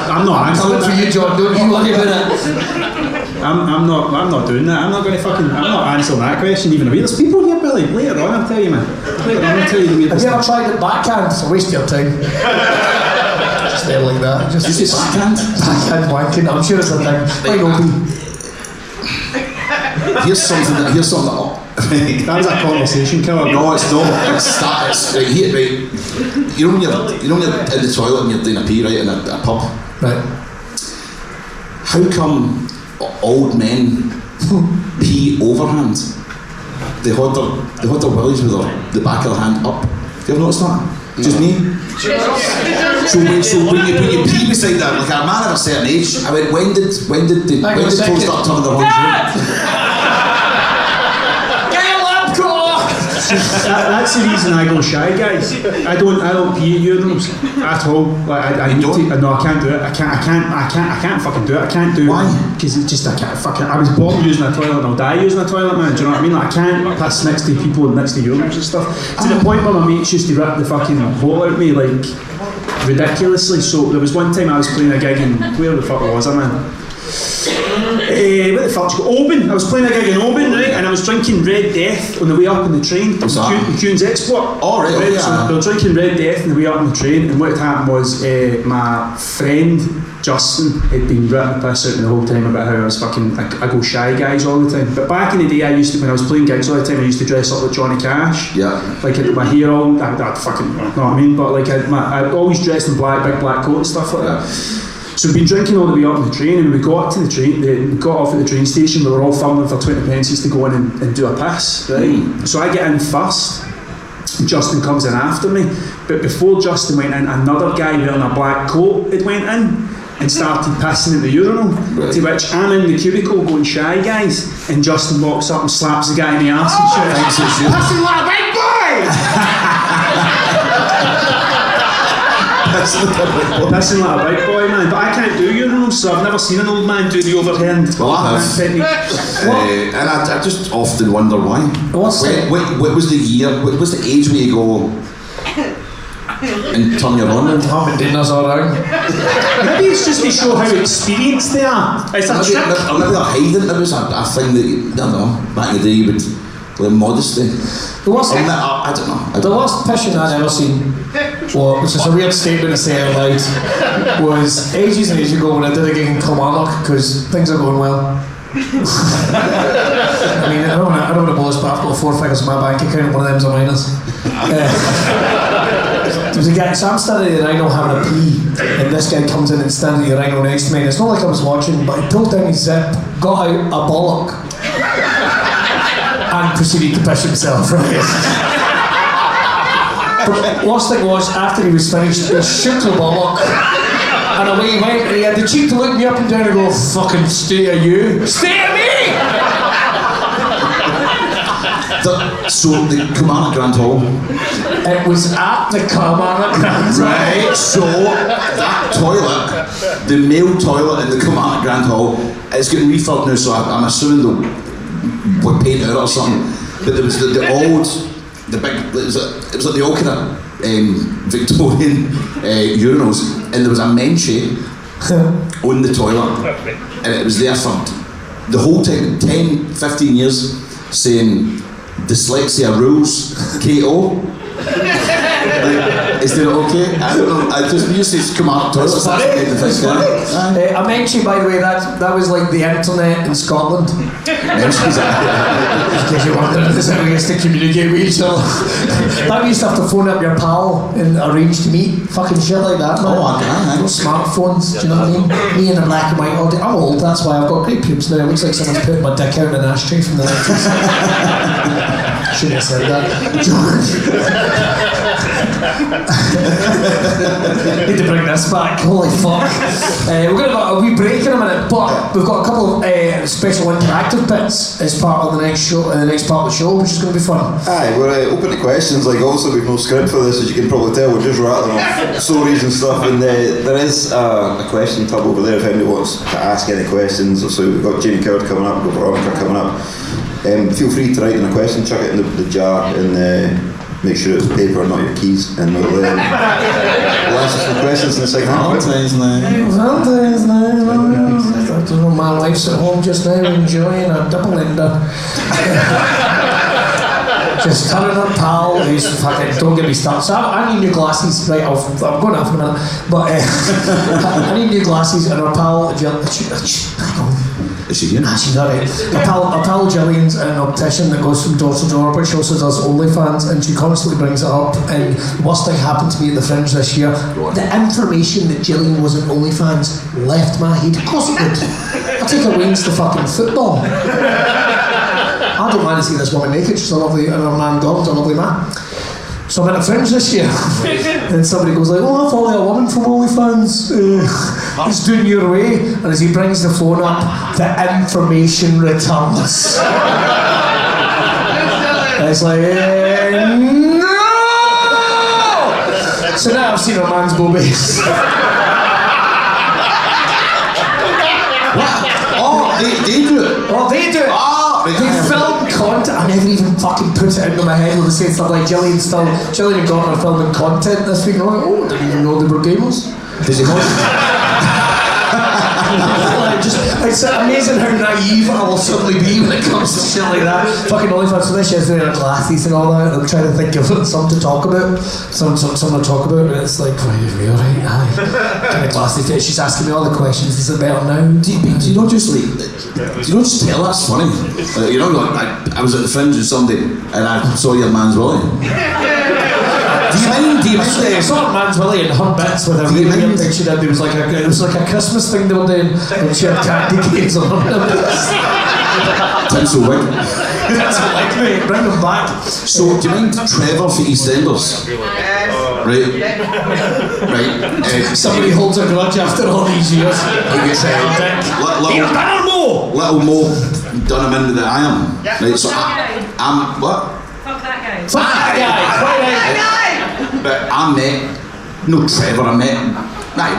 I'm not answering for you, John, don't you worry about it. I'm not doing that. I'm not answering that question even a bit. There's people here, Billy. Later on, I'll tell you, man. Later on, I'll tell you the weirdest. Have you ever tried it backhand? It's a waste of your time. Just there like that. Just backhand wanking. I'm sure it's a thing. Quite open. Here's something that that was a conversation killer. No, it's not. It's right here, right. You know when you're in the toilet and you're doing a pee, right, in a pub. Right. How come old men pee overhand? They hold their willies with the back of their hand up. Have you ever noticed that? Just me? So when you pee beside that, like a man of a certain age, I went, when did toes start turning their lungs? That's the reason I go shy, guys. I don't pee at urinals at all. Like I need to. No, I can't do it. I can't fucking do it. I can't do it. Why? Because it's just I can't fucking. I was born using a toilet and I'll die using a toilet, man. Do you know what I mean? Like I can't pass next to people and next to urinals and stuff. To the point where my mates used to rip the fucking hole out of me like ridiculously. So there was one time I was playing a gig in where the fuck was I, man? Where the fuck's it? Oban. I was playing a gig in Oban, right, and I was drinking Red Death on the way up on the train. What's that? Cune's Export. Oh, right, okay, So they were drinking Red Death on the way up on the train, and what had happened was my friend Justin had been ripping the piss out the whole time about how I was fucking I go shy guys all the time. But back in the day, I used to, when I was playing gigs all the time, I used to dress up like Johnny Cash. Yeah. Like my hair all, I'd fucking, you know what I mean? But like I'd always dressed in black, big black coat and stuff like that. So we'd been drinking all the way up on the train, and when we got to the train, we got off at the train station, we were all fumbling for 20 pences to go in and do a piss, right? So I get in first, and Justin comes in after me, but before Justin went in, another guy wearing a black coat had went in and started pissing at the urinal, to which I'm in the cubicle going shy guys, and Justin walks up and slaps the guy in the arse and shouts, "Pissing like a big boy!" Pissing like a big boy, man. But I can't do urinals, so I've never seen an old man do the overhand. Well, I have. technique. And I just often wonder why. What's what was the year, what was the age where you go and turn your on? Having dinners all around. Maybe it's just to show how experienced they are. It's a trick. Or maybe they're hiding. It was a thing that, I don't know, back in the day you would, with modesty. The worst, I don't know. the worst pissing I'd ever seen, which is a weird statement to say out loud, was ages and ages ago when I did a gig in Kilmarnock, because things are going well. I mean, I don't want to boast, but I've got 4 figures in my bank account, one of them's a minus. There was a guy, so I'm standing at the Rhino having a pee, and this guy comes in and stands at the Rhino next to me, and it's not like I was watching, but he pulled down his zip, got out a bollock, and proceeded to piss himself, right? But worst thing was, after he was finished, he shook the bollock, and away he went, and he had the cheek to look me up and down and go, "Fucking stay at you, stay at me!" So the Kilmarnock Grand Hall. It was at the Kilmarnock Grand Hall. Right, so that toilet, the male toilet in the Kilmarnock Grand Hall, is getting refurbed now, so I'm assuming they'll paint it or something. But there was the old, the big, it was like the old kind of Victorian urinals, and there was a mention on the toilet, and it was there for the whole time, 10, 15 years, saying dyslexia rules, KO. Is that okay? I don't know. I just used to come out toilet. I mentioned, by the way, that was like the internet in Scotland. In case you're wondering, this is how we used to communicate with each other. That we used to have to phone up your pal and arrange to meet, fucking shit like that, man. Oh, okay. No smartphones, do you know what I mean? Me in a black and white all day. I'm old, that's why I've got great pubes now. It looks like someone's put my dick out in an ashtray from the 90s. Shouldn't have said that. Need to bring this back. Holy fuck. We're going to have a wee break in a minute, but we've got a couple of special interactive bits as part of the next show, the next part of the show, which is going to be fun. Aye, we're open to questions. Like, also we've no script for this, as you can probably tell. We're just rattling off stories and stuff. And there is a question tab over there if anybody wants to ask any questions. So we've got Jamie Coward coming up, we've got Veronica coming up. Feel free to write in a question, chuck it in the jar, and make sure it's paper, not your keys, and we'll answer some questions in the second half. Valentine's night. I don't know, my wife's at home just now enjoying a double ender. Just telling her pal who's fucking, don't get me started. So I need new glasses, right? I'm going off in a minute, but I need new glasses, and her pal, Is she here? Nah, she's alright. Our pal Gillian's an optician that goes from door to door, but she also does OnlyFans, and she constantly brings it up. And the worst thing happened to me at the Fringe this year. The information that Gillian was at OnlyFans left my head. Of course it would. I take her Wayne's to fucking football. I don't mind to see this woman naked. She's a lovely, and her man Donald's a lovely man. So I'm at a Fringe this year, and somebody goes like, oh, I follow a woman from OnlyFans, it's doing your way, and as he brings the phone up, the information returns. And it's like, no! So now I've seen a man's boobies. Oh, they do it. Oh, they do it. They film content. I never even fucking put it into my head when they say stuff like Gillian and Gordon are filming content this week. I'm like, oh, I didn't even know they were gamers. Does he not? It's amazing how naive I will suddenly be when it comes to shit like that. Fucking OnlyFans for this year's doing their glasses and all that. I'm trying to think of something to talk about. Something to talk about, and it's like, right, alright, aye. Kind of glasses. She's asking me all the questions. Is it better now? Do you not just tell that's funny? You know, like, I was at the Fringe with somebody and I saw your man's willy. Do you mind? I saw a man's willy and her bits with a really weird thing she did. It was like a Christmas thing they were doing, and she had candy canes on her nipples. Tinsel wig. Tinsel wig, mate. Bring them back. So, do you mind Trevor for EastEnders? Right. Somebody holds a grudge after all these years. Little Mo done him into the iron. Right, so I'm what? Fuck that guy. Fuck that guy. But I met, no Trevor, I met,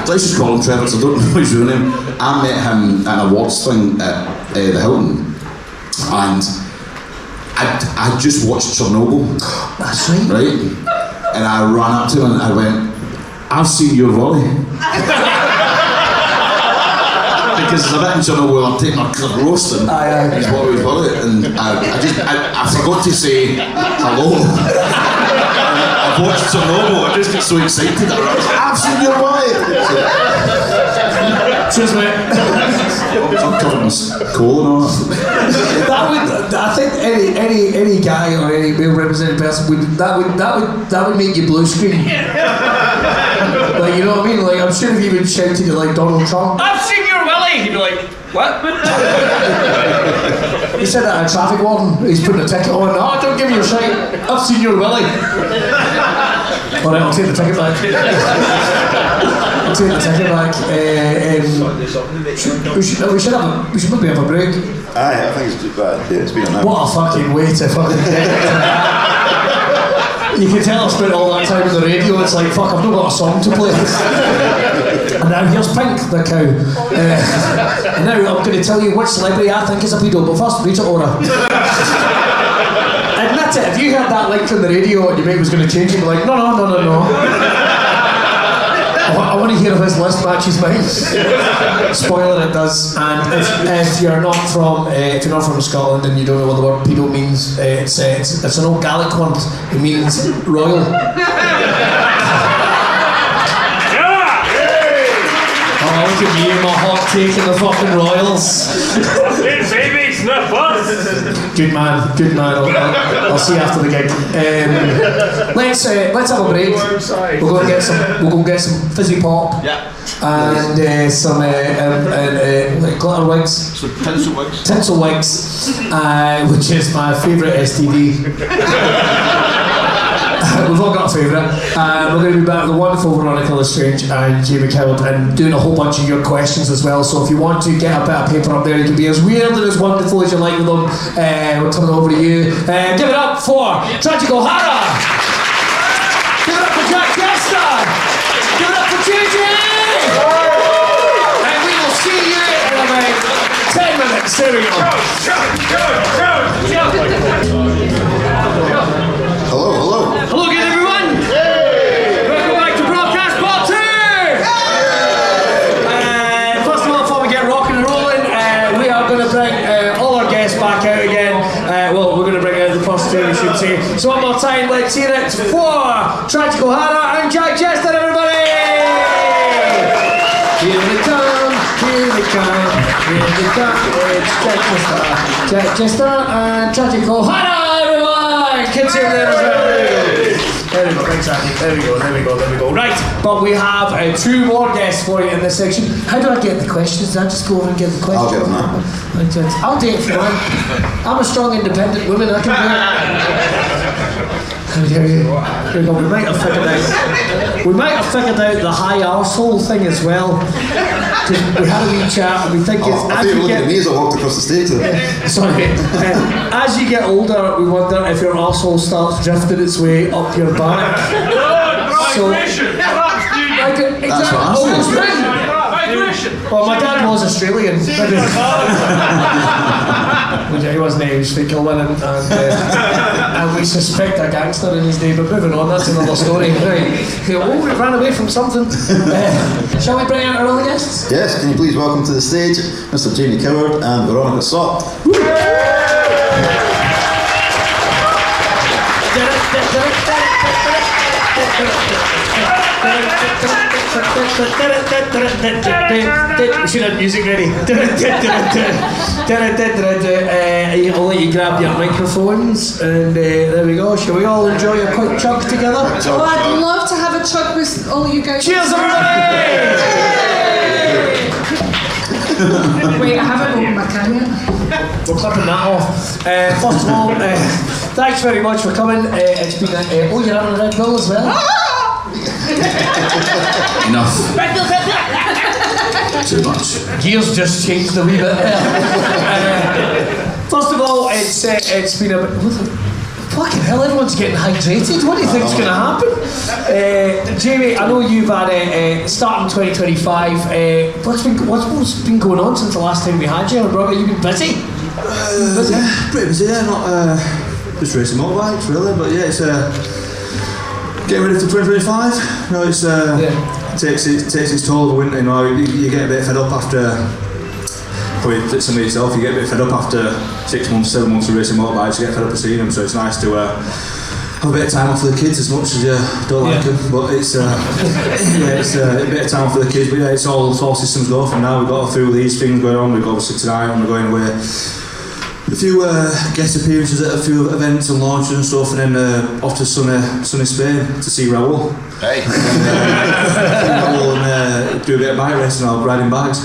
let's just call him Trevor, so I don't know his real name. I met him at an awards thing at the Hilton, and I just watched Chernobyl. That's right. Right? And I ran up to him and I went, I've seen your volley. Because it's a bit in Chernobyl, I'm taking my roasting. It's what we call it. And I forgot to say hello. I've watched Chernobyl, I just get so excited. I've seen your volley. Cheers, mate. I'm covered in coal and all that. I think any guy or any male represented person that would make you blue screen. Like, you know what I mean? Like, I'm sure if you even shouted to like Donald Trump, I've seen your willy, he'd be like, what? He said that at a traffic warden. He's putting a ticket on. Oh, don't give me your shite. I've seen your willy. Alright, I'll take the ticket back. I'll take the ticket back. We should maybe have a break. Aye, I think it's too bad. Yeah, it's been an hour. What a fucking way to fucking get it. You can tell I spent all that time on the radio. It's like, fuck, I've not got a song to play. And now here's Pink, the cow. And now I'm going to tell you which celebrity I think is a pedo. But first, Rita Ora. Admit it, if you heard that link on the radio and your mate was going to change it, you'd be like, no. I want to hear if his list matches mine. Spoiler, it does. And if you're not from Scotland and you don't know what the word pedo means, it's an old Gaelic word. It means royal. Oh, look at me and my hot take in the fucking Royals. Good man. I'll see you after the gig. Let's have a break. We'll go and get some fizzy pop. Yeah. And some glitter wigs. So tinsel wigs. Tinsel wigs, which is my favourite STD. We've all got a favourite. We're going to be back with the wonderful Veronica Salt and Jamie Coward and doing a whole bunch of your questions as well. So if you want to get a bit of paper up there, you can be as weird and as wonderful as you like with them. We'll turn it over to you. Give it up for Tragic O'Hara. Give it up for Jack Jester. Give it up for JJ. And we will see you in about 10 minutes. There we go. Hello. Hello again, everyone! Yay! Welcome back to Braw Cast Part 2! First of all, before we get rocking and rolling, we are going to bring all our guests back out again. Well, we're going to bring out the first two, we should say. So one more time, let's hear it for Tragic O'Hara and Jack Jester, everybody! Here they come, it's Jack Jester and Tragic O'Hara, everyone! Kids here there as well. There we go, exactly. There we go. Right, but we have two more guests for you in this section. How do I get the questions? Did I just go over and get the questions? I'll get them now. I'll do it if you want. I'm a strong, independent woman. I can do it. We might have figured out. We might have figured out the high arsehole thing as well. 'Cause we had a wee chat and we think it's I thought you were looking at me as I walked across the stage there. Sorry. As you get older, we wonder if your arsehole starts drifting its way up your back. So, Migration. exactly. That's what I said. Migration. Well, my dad was Australian. He wasn't, he was from Kilwin, and we suspect a gangster in his name, but moving on, that's another story. Right. We ran away from something. Shall we bring out our other guests? Yes, can you please welcome to the stage Mr. Jamie Coward and Veronica Salt. We should have music ready. I'll let you grab your microphones and there we go. Shall we all enjoy a quick chug together? Oh, I'd love to have a chug with all you guys. Cheers, everybody! Wait, I haven't opened my can yet. We're clipping that off. First of all, thanks very much for coming. It's been oh, you're having a Red Bull as well? Enough. Too much. Gears just changed a wee bit. First of all, it's been a bit. Fucking hell, everyone's getting hydrated. What do you think's going to happen? Jamie, I know you've had a start in 2025. What's been going on since the last time we had you? Robert, you've been busy? Yeah, pretty busy, yeah. Not just racing motorbikes, really, but yeah, it's getting ready for 2025. You know, it's takes its toll over winter. You know, you get a bit fed up after. Probably some of yourself, you get a bit fed up after 6 months, 7 months of racing motorbikes. You get fed up of seeing them, so it's nice to have a bit of time off for the kids as much as you don't like them. But it's it's a bit of time off for the kids. But yeah, it's all systems go from now. We've got a few of these things going on. We've got obviously tonight, and we're going away. A few guest appearances at a few events and launches and stuff, and then off to sunny Spain to see Raoul. Hey. Raoul and do a bit of bike racing or riding bikes.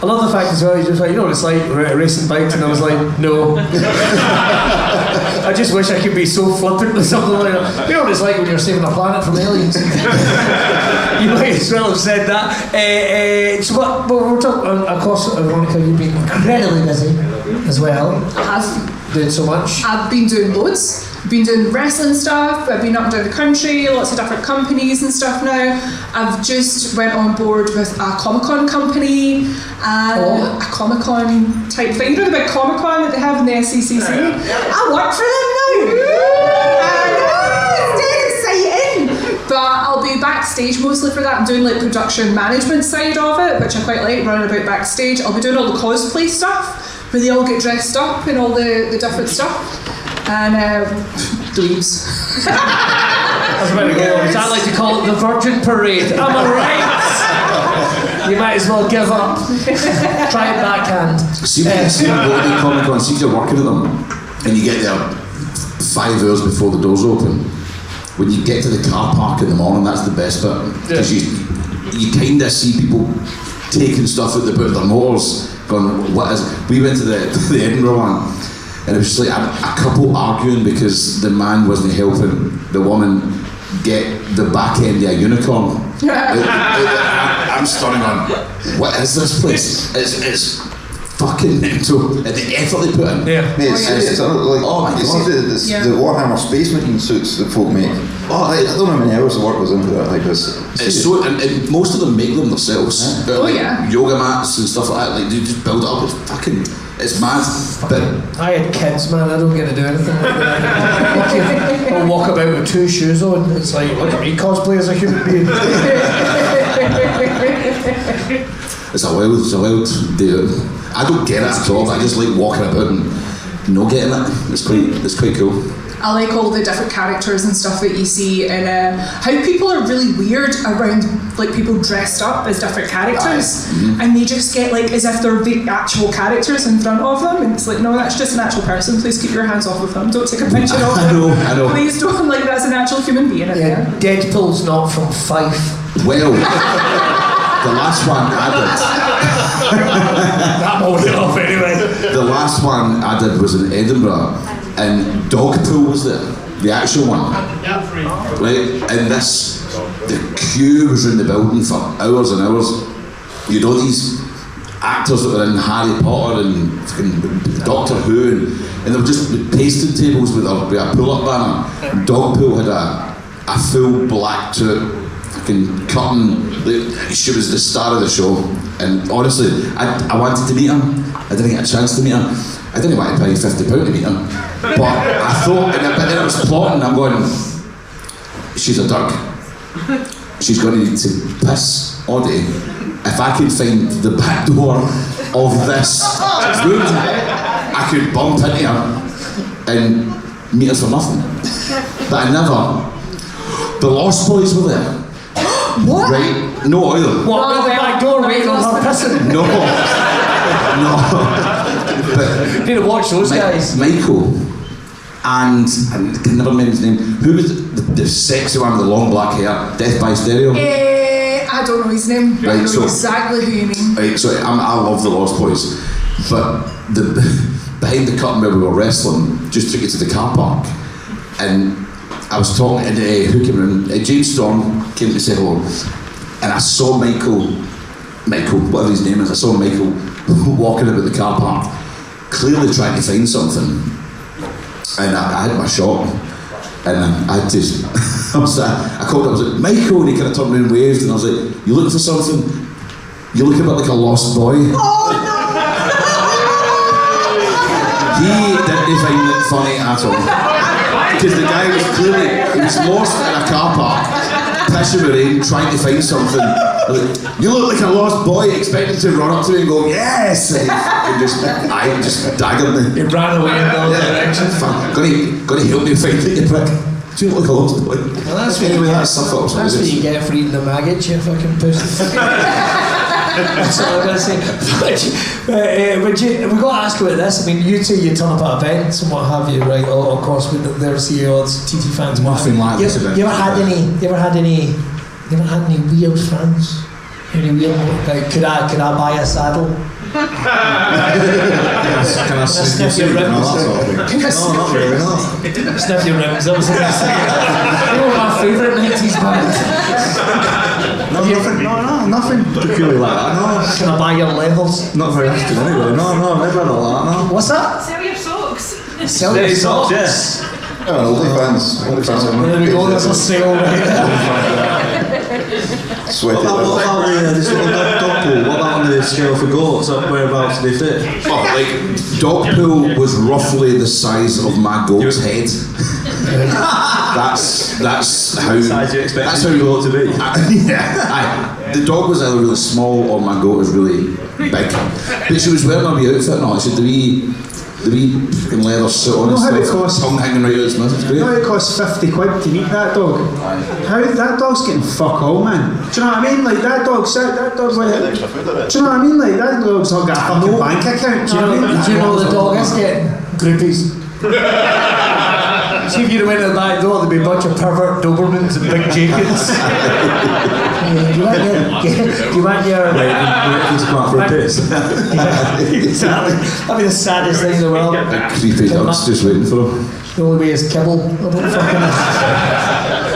I love the fact as well, he's just like, you know what it's like, racing bikes, and I was like, no. I just wish I could be so flippant with something like that. You know what it's like when you're saving a planet from aliens. You might as well have said that. So what we're talking, of course, Veronica, you've been incredibly busy as well. I have. Doing so much. I've been doing loads. I've been doing wrestling stuff. I've been up and down the country, lots of different companies and stuff now. I've just went on board with a Comic-Con company and a Comic-Con type thing. You know the big Comic-Con that they have in the SCCC? I work for them now. It's dead exciting. But I'll be backstage mostly for that. I'm doing like production management side of it, which I quite like, running about backstage. I'll be doing all the cosplay stuff, where they all get dressed up and all the different stuff. And dweebs. I was about to go, I like to call it the Virgin Parade. Am I right? You might as well give up. Try it backhand. See when you go to Comic-Con, see if you're working at them, and you get there 5 hours before the doors open. When you get to the car park in the morning, that's the best bit. Because you kind of see people taking stuff out the boot of their motors, going, what is it? We went to the Edinburgh one, and it was just like a couple arguing because the man wasn't helping the woman get the back end of a unicorn. I'm stunning on, what is this place? It's fucking mental. And the effort they put in. Yeah. Mate, it's like, oh my you God. see the Warhammer Space Marine suits that folk make. Oh, I don't know how many hours of work goes into that. Like this. It's so, and most of them make them themselves. Yeah. Like yoga mats and stuff like that. Like they just build it up. It's fucking, it's mad. But I had kids, man. I don't get to do anything like that. I'll walk about with 2 shoes on. It's like, look at me cosplay as a human being. it's a wild day. I don't get it at all. But I just like walking about and not getting it. It's quite cool. I like all the different characters and stuff that you see, and how people are really weird around like people dressed up as different characters, and they just get like as if they're the actual characters in front of them, and it's like, no, that's just an actual person. Please keep your hands off of them. Don't take a picture of them. I know. Please don't, like, that's an actual human being in there. Deadpool's not from Fife. Well, the last one I did. That won't get off anyway. The last one I did was in Edinburgh, and Dogpool was there. the actual one, right? And the queue was in the building for hours and hours. You'd all these actors that were in Harry Potter and fucking Doctor Who, and they were just pasting tables with a pull-up banner. Dogpool had a full black toque, fucking curtain. She was the star of the show, and honestly, I wanted to meet her. I didn't get a chance to meet her. I didn't want to pay £50 to meet her, but I thought, but then I was plotting. I'm going, she's a duck. She's going to need to piss all day. If I could find the back door of this room, I could bump into her and meet her for nothing. But I never. The Lost Boys were there. What? Right? No, either. What, with the back door waiting on her pissing? No. But You need to watch those guys. Michael and I can never remember his name. Who was the sexy one with the long black hair? Death by Stereo? I don't know his name. Right, I know so- exactly who you mean. Right, so I love the Lost Boys, but the behind the curtain where we were wrestling just took it to the car park, and I was talking to who came in. James Storm came to say hello, and I saw Michael, whatever his name is. I saw Michael walking about the car park, clearly trying to find something, and I had my shot. And I just, I called him, I was like, Michael, and he kind of turned around and waved, and I was like, you looking for something? You look a bit like a lost boy. Oh no! He didn't find it funny at all. Because the guy was clearly, he was lost in a car park, pissing with rain, trying to find something. Like, you look like a lost boy, expecting to run up to me and go, yes! And just daggered me. He ran away in all directions. Gonna help me find it, you prick. Do you look like a lost boy? Well, that's Anyway, what that's that's what you get for eating the maggots, you fucking pussy. That's all I'm going to say. We've got to ask about this. I mean, you two, you turn up at events and what have you, right? Of course, there's the odds, TT fans. Nothing like this event. You ever had any weird fans? Any weird? Like, could I buy a saddle? Can I sniff your ribs? No, not really, no. Sniff your ribs. That was the best thing. You know my favourite 90s band. Nothing peculiar like that, no. Can I buy your levels? Not very often anyway, no, never had all that, no. What's that? Sell your socks. Sell your socks? Yes. OnlyFans. There we go, there's a sale right there. Sweaty. What about this little dog pool? What about on the scale for goats? Whereabouts do they fit? Oh, like, dog pool was roughly the size of my goat's head. That's how. Size you expect that's a how goat to be. Yeah, the dog was either really small or my goat was really big. But she was wearing a wee outfit and all. She had the wee fucking leather suit on and how it stuff. costs? Tongue hanging right out its mouth. It's great. You know it costs 50 quid to meet that dog? How that dog's getting fuck all, man. Do you know what I mean? Like that dog's like, do you know what I mean? Like that dog's not got a fucking bank account. Do you know what I mean? Do you know what the dog is getting? Groupies. See if you'd have went to the back door, there'd be a bunch of pervert Dobermans and big Jacobs. Do you want your... He's come out for a piss. Exactly. That'd be the saddest thing in the world. Creepy dogs just waiting for him. The only way is kibble. I don't fucking know.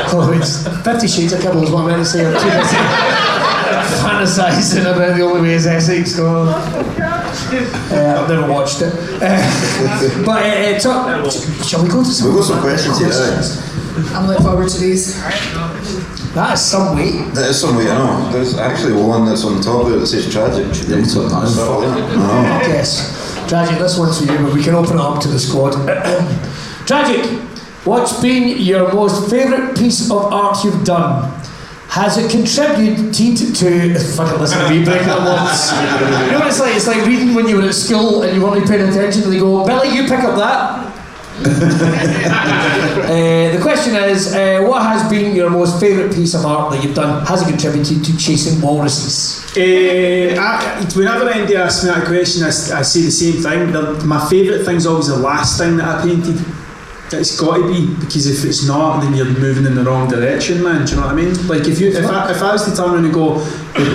Oh, it's 50 Shades of Kibble is what I meant to say. I'm too busy fantasising about the only way is Essex. So, I've never watched it. Shall we go to some... We've got some questions here, Alex. I'm looking forward to these. That is some weight. That is some way, I know. There's actually one that's on top there that says tragic. Yeah, it's not nice. Oh. Yes. Tragic, this one's for you, but we can open it up to the squad. Tragic, what's been your most favourite piece of art you've done? Has it contributed to fucking listen to me breaking the words? You know what it's like? It's like reading when you were at school and you weren't paying attention and they go, Billy, you pick up that. The question is, what has been your most favourite piece of art that you've done? Has it contributed to chasing walruses? Whenever anybody asks me that question, I say the same thing. My favourite thing's always the last thing that I painted. It's got to be, because if it's not, then you're moving in the wrong direction, man. Do you know what I mean? Like if I was to turn around and go,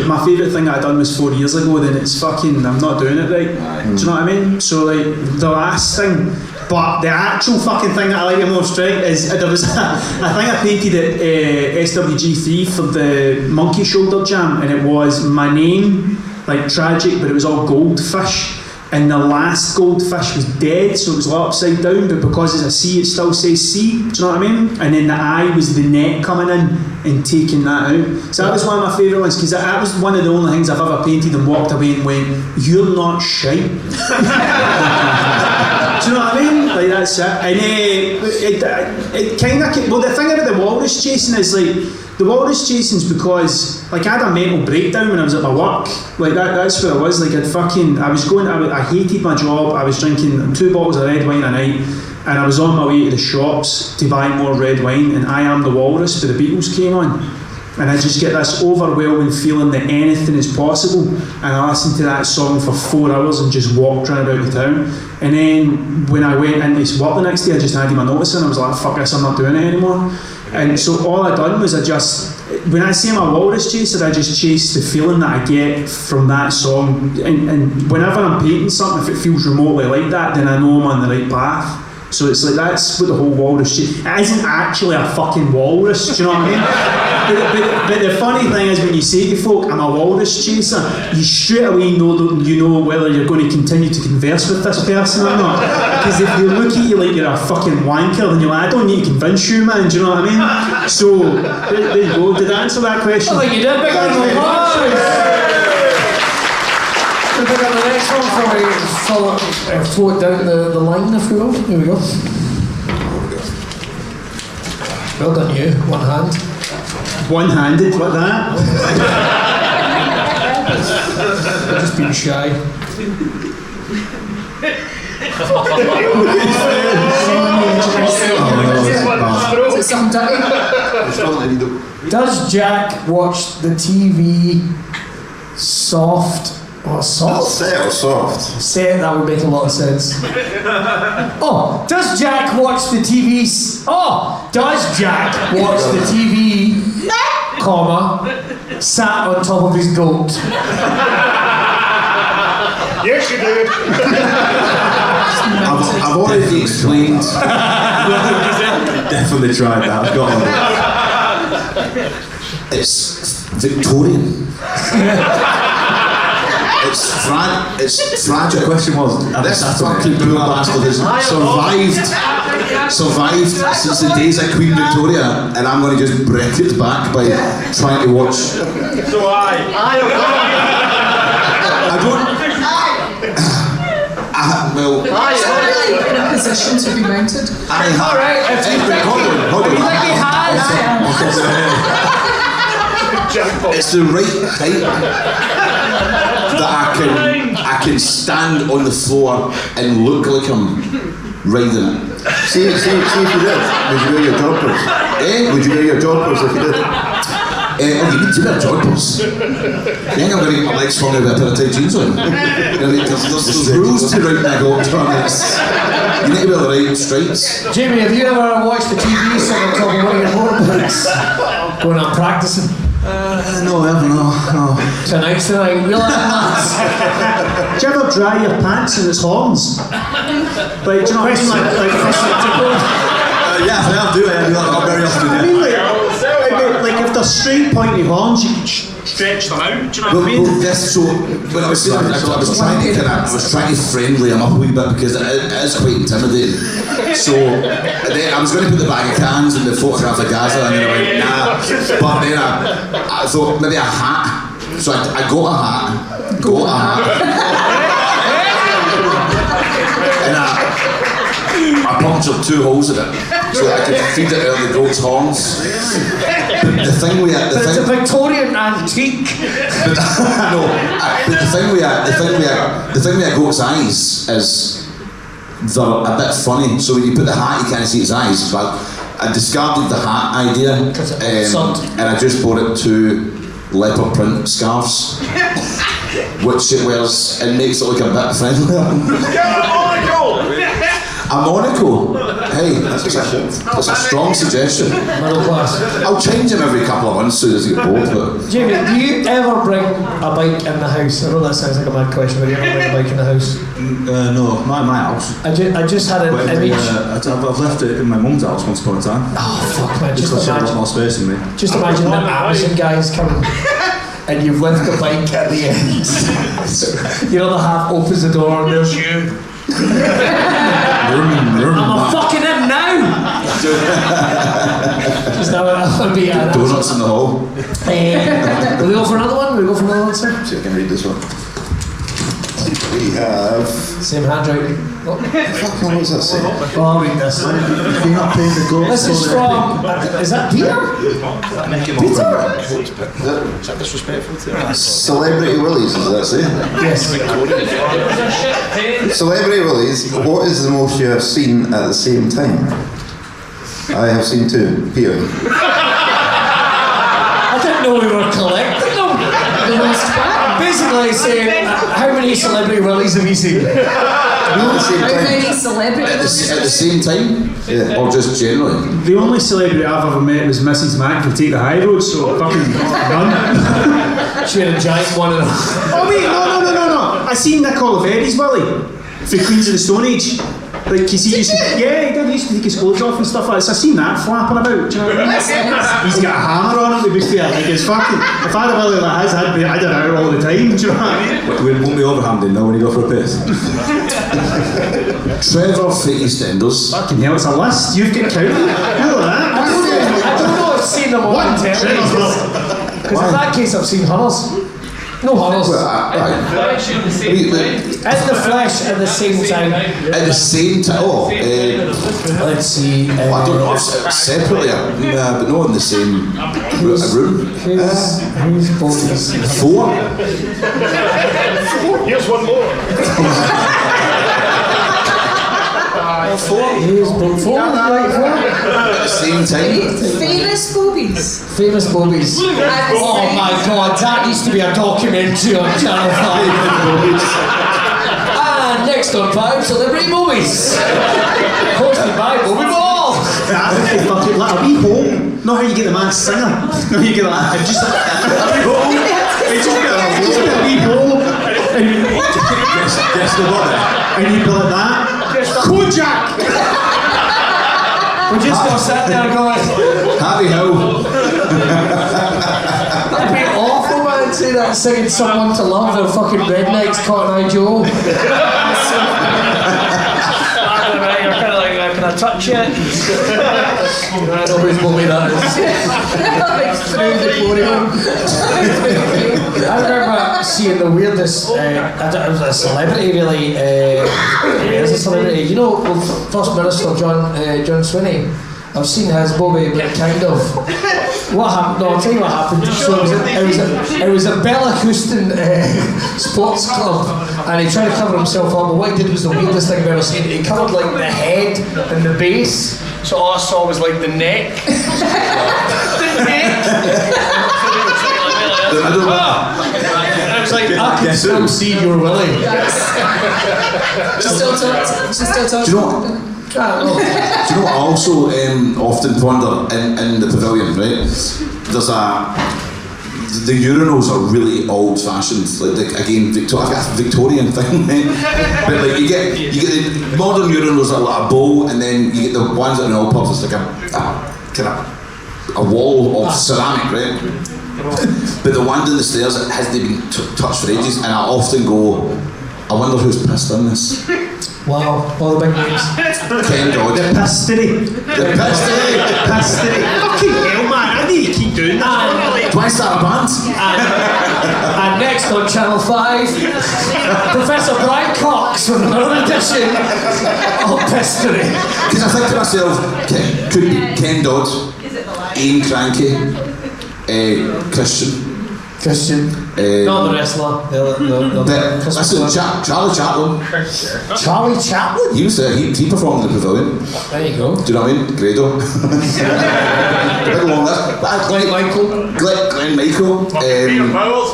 my favourite thing I done was 4 years ago, then it's fucking, I'm not doing it right. Do you know what I mean? So like the last thing, But the actual fucking thing that I like the most, right, is there was I think I painted at SWG3 for the Monkey Shoulder Jam, and it was my name, like tragic, but it was all goldfish. And the last goldfish was dead, so it was like upside down, but because it's a C, it still says C, do you know what I mean? And then the I was the net coming in and taking that out. So that was one of my favourite ones, because that was one of the only things I've ever painted and walked away and went, you're not shite. Do you know what I mean? Like, that's it. And it kind of, well, the thing about the walrus chasing is like, the walrus chasing's because, like, I had a mental breakdown when I was at my work. Like, that's where I was. Like, I hated my job. I was drinking 2 bottles of red wine a night, and I was on my way to the shops to buy more red wine, and I Am the Walrus by the Beatles came on. And I just get this overwhelming feeling that anything is possible, and I listened to that song for 4 hours and just walked around about the town. And then when I went into work the next day, I just handed my notice in. I was like, fuck this, I'm not doing it anymore. And so all I done was when I say I'm a walrus chaser, I just chase the feeling that I get from that song. And whenever I'm painting something, if it feels remotely like that, then I know I'm on the right path. So it's like, that's what the whole walrus chase. It isn't actually a fucking walrus, do you know what I mean? But the funny thing is, when you say to folk, I'm a walrus chaser, you straight away know whether you're going to continue to converse with this person or not. Because if they look at you like you're a fucking wanker, then you're like, I don't need to convince you, man, do you know what I mean? So, there you go. Did I answer that question? I think you did, big round of applause. We'll pick up the next one before we float down the line, if we will. Here we go. Well done, you. One hand. One-handed, like that? Just being shy. Does Jack watch the TV soft? Or soft? Set or soft? Set, that would make a lot of sense. Oh, does Jack watch the TV? Does Jack watch the TV, comma, sat on top of his goat? Yes, you do. I've already explained. Definitely tried that. I've got one. It's Victorian. It's fragile. The question was, This fucking poor bastard has survived since the days of Queen Victoria, and I'm going to just break it back by trying to watch. So I Well, in a position to be mounted. Hold on. It's the right height that I can stand on the floor and look like I'm riding it. See if you did. Would you wear your jodhpurs? Would you wear your jodhpurs if you did? You need to wear jodhpurs. Then I'm going to get my legs swung out with a pair of tight jeans on. There's rules to riding a goat. You need to wear the right stripes. Jamie, have you ever watched the TV sitting on top of one of your motorbikes? Going out practicing? No, I haven't, no. Tonight's the night, we'll have Do you ever dry your pants in its horns? Like, do you know what I mean? Yeah, I do it. I do that very often. I mean, like if they're straight pointy horns, you can stretch them out. Do you know what I mean? When I was saying, I was trying to friendly them up a wee bit because it is quite intimidating. So then I was going to put the bag of cans and the photograph of Gaza, and then I went nah. But then I thought maybe a hat. So I got a hat. And I punctured 2 holes in it so that I could feed it out of the goat's horns. But the thing we had, It's a Victorian antique. but the thing we had goat's eyes is they're a bit funny. So when you put the hat, you can't see his eyes. But I discarded the hat idea, and I just bought it 2 leopard print scarves, which it wears and makes it look a bit friendlier. A Monaco? Hey, that's a strong suggestion. Middle class. I'll change him every couple of months so he doesn't get bored. But Jamie, do you ever bring a bike in the house? I know that sounds like a mad question, but do you ever bring a bike in the house? No, not in my house. I just had an But in image. I've left it in my mum's house once upon a time. Oh fuck, man! Just because she had a lot more space than me. Just imagine the Amazon guys coming, and you've left the bike at the end. You know, the half opens the door and there's you. I'm a fucking him now. Just now I'll be at Donuts in the hall. Will we go for another one? Will we go for another one, sir? See if I can read this one. We have. Same handwriting. Oh, Fucking what's that say? oh, I'll read this. You're not paying the goat. This is from. Is that Peter? Is that disrespectful to him? Celebrity Willies, does that say? Yes. Celebrity Willies, what is the most you have seen at the same time? I have seen two. Peter. I didn't know we were collecting them. Basically saying, how many celebrity willies have you seen? At the same How time. many celebrities? At the same time? Yeah. Or just generally? The only celebrity I've ever met was Mrs. Mac from Take the High Road, so fucking none. She had a giant one and Oh wait, no. I seen Nick Oliveri's Willie for Queens of the Stone Age. Like, cause he used to, yeah, he used to take his clothes off and stuff like that. So I seen that flapping about. Do you know what I mean? He's got a hammer on him to be fair. Like, it's fucking. If I had a Willie like his, I'd have it out all the time. Do you know what I mean? Won't be overhanded now when you go for a piss. Trevor for EastEnders. Fucking hell, it's a list. You've got counted. How about that? I don't know if I've seen them all on telly. Because in that case I've seen Hunnels. No Hunnels. Right. Actually, the same In In the flesh at the same time. At the same time. Let's see. I don't know if separately, but no in the same room. Who's bonus? 4? Here's one more. Who's bonus? Four? At the same time. Famous boobies. Famous movies. Oh my god, that needs to be a documentary on Channel 5. And next on 5, Celebrity Movies. Hosted by Bobby Ball. Fucking like a wee hole. Not how you get the man singer. No, you get like just a wee hole. It's just a wee hole. Guess the body. And you go like that. Kojak! We're just gonna sit there going, Happy Hill. that'd be awful, man, say that singing Someone to Love, the fucking rednecks, Cotton Eye Joe. You're kind of like, can I touch it? Nobody's told me that. I remember seeing the weirdest, I don't know, it was a celebrity really, it is a celebrity. You know, First Minister John Swinney, I've seen his Bobby, but kind of. What happened? No, I'll tell you what happened. So it was a Bella Houston sports club, and he tried to cover himself up. But what he did was the weirdest thing I've ever seen. He covered like the head and the base, so all I saw was like the neck. The neck. And I was like, I can still see your willy. She's still talking. Do you know what? Do you know what I also often ponder in the pavilion, right? There's the urinals are really old-fashioned, like again, Victorian thing, right? But like you get the modern urinals that are like a bowl, and then you get the ones that are in all pubs. It's like a kind of a wall of ceramic, right? But the one down the stairs hasn't been touched for ages, and I often go, I wonder who's pissed on this. Wow, all the big names. Ken Dodge. The Pistony. The Pistony. Fucking hell, man, I need to keep doing that. Do I start a band? And next on Channel 5, Professor Brian Cox with another edition of Pistony. Because I think to myself, could be Ken Dodge, Ian Cranky, Christian. Not the wrestler. Listen, Charlie Chaplin. Charlie Chaplin? He performed in the pavilion. There you go. Do you know what I mean? Grado. A bit long list. Glenn Michael. Glenn Michael. Peter Powers.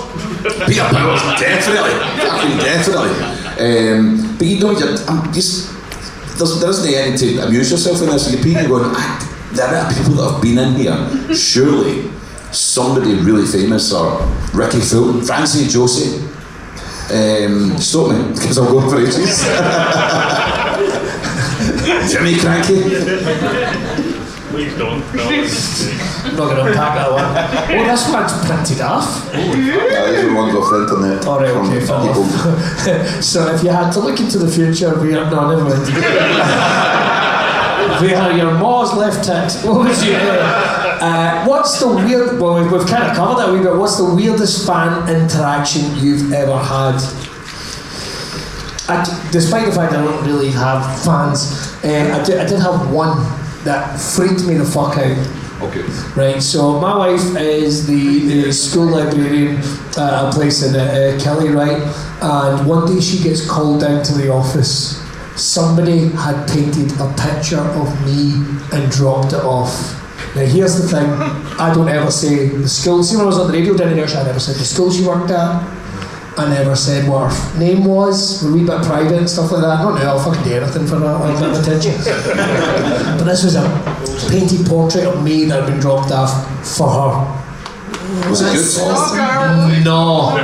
Peter Powers, definitely. Fucking definitely. But you know, there isn't anything to amuse yourself in this. You're going, there are people that have been in here. Surely somebody really famous, or Ricky Fulton, Francie Josie. stop me, because I'll go for ages. Jimmy Cranky. Please don't. No. I'm not going to unpack that one. Oh, this one's printed off. Yeah, these are ones off the internet. Alright, from okay, fair people. enough. So if you had to look into the future, no, never mind. Where your ma's left tit, what was your what's the weird, well we've kind of covered that a wee bit, what's the weirdest fan interaction you've ever had? Despite the fact I don't really have fans, I did have one that freaked me the fuck out. Okay. Right, so my wife is the school librarian at a place in Kelly, right? And one day she gets called down to the office. Somebody had painted a picture of me and dropped it off. Now here's the thing, I don't ever say the school, see when I was on the radio down in Ayrshire, I never said the school she worked at. I never said what her name was, we're a wee bit private and stuff like that. Not now, I'll fucking do anything for that, like that attention. But this was a painted portrait of me that had been dropped off for her. Was it good? No.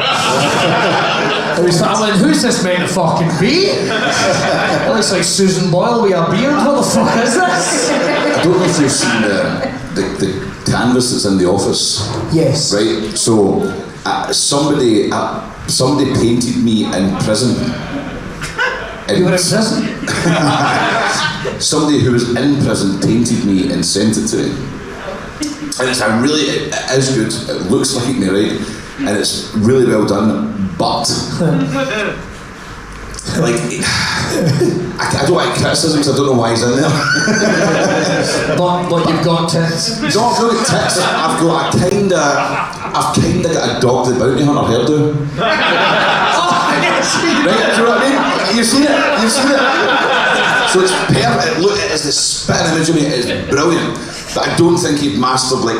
It was, I went, who's this meant to fucking be? It looks like Susan Boyle with a beard, what the fuck is this? I don't know if you've seen the canvas that's in the office. Yes. Right, so somebody painted me in prison. You were in prison? Somebody who was in prison painted me and sent it to me. And it is good, it looks like me, right? And it's really well done, but like, I don't like criticism because I don't know why he's in there. but you've got tits. No, I've not got tits. I've kinda got a Dog the Bounty Hunter hairdo. Right, do you know what I mean? You've seen it. So it's perfect. Look, it's the spitting image of me. It's brilliant. But I don't think he'd mastered like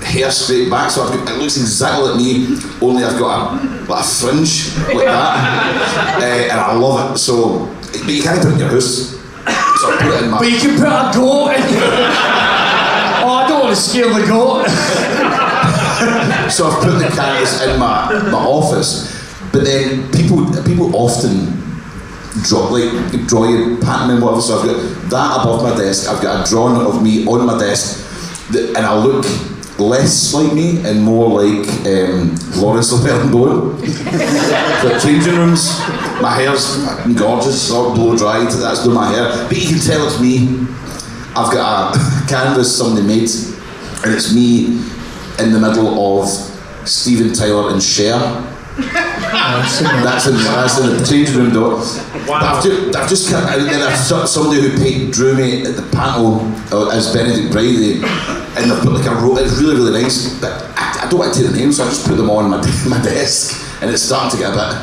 hair straight back. So it looks exactly like me. Only I've got a fringe like that, and I love it. So, but you can't put it in your house. So I put it in my. But you can put a goat in your. Oh, I don't want to scare the goat. So I've put the canvas in my office. But then people often draw you, pattern and whatever. So I've got that above my desk. I've got a drawing of me on my desk, and I look less like me and more like Lawrence Llewellyn. The changing rooms, my hair's fucking gorgeous, all blow dried. That's doing my hair, but you can tell it's me. I've got a canvas somebody made, and it's me in the middle of Steven Tyler and Cher. That's in the changing room door. Wow. I've just come out there. Somebody who drew me at the panel as Benedict Brady, and they've put like a row. It's really, really nice. But I don't want to take the names, so I just put them on my desk, and it's starting to get a bit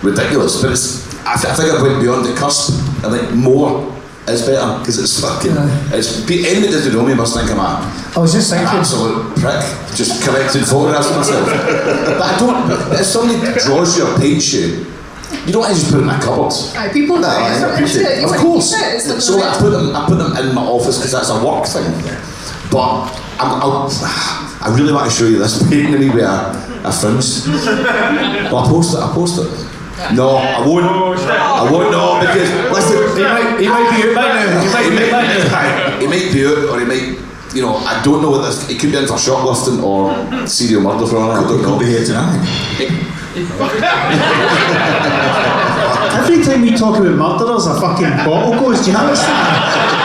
ridiculous. But I think I went beyond the cusp. I think more is better because it's fucking. Anybody that doesn't know me must think I'm an absolute prick, just collecting photographs of myself. But I don't. If somebody draws you or paints you don't just put it in a cupboard. People do. Of course. So I put them in my office because that's a work thing. But I really want to show you this painting of me with a fringe. Well, I'll post it. No, I won't. I won't know because listen, he might be out now. He might be out, or he might. You know, I don't know what this. He could be in for shoplifting or serial murder for all I don't know. Could be here tonight. Every time we talk about murderers, a fucking bottle goes. Do you notice that?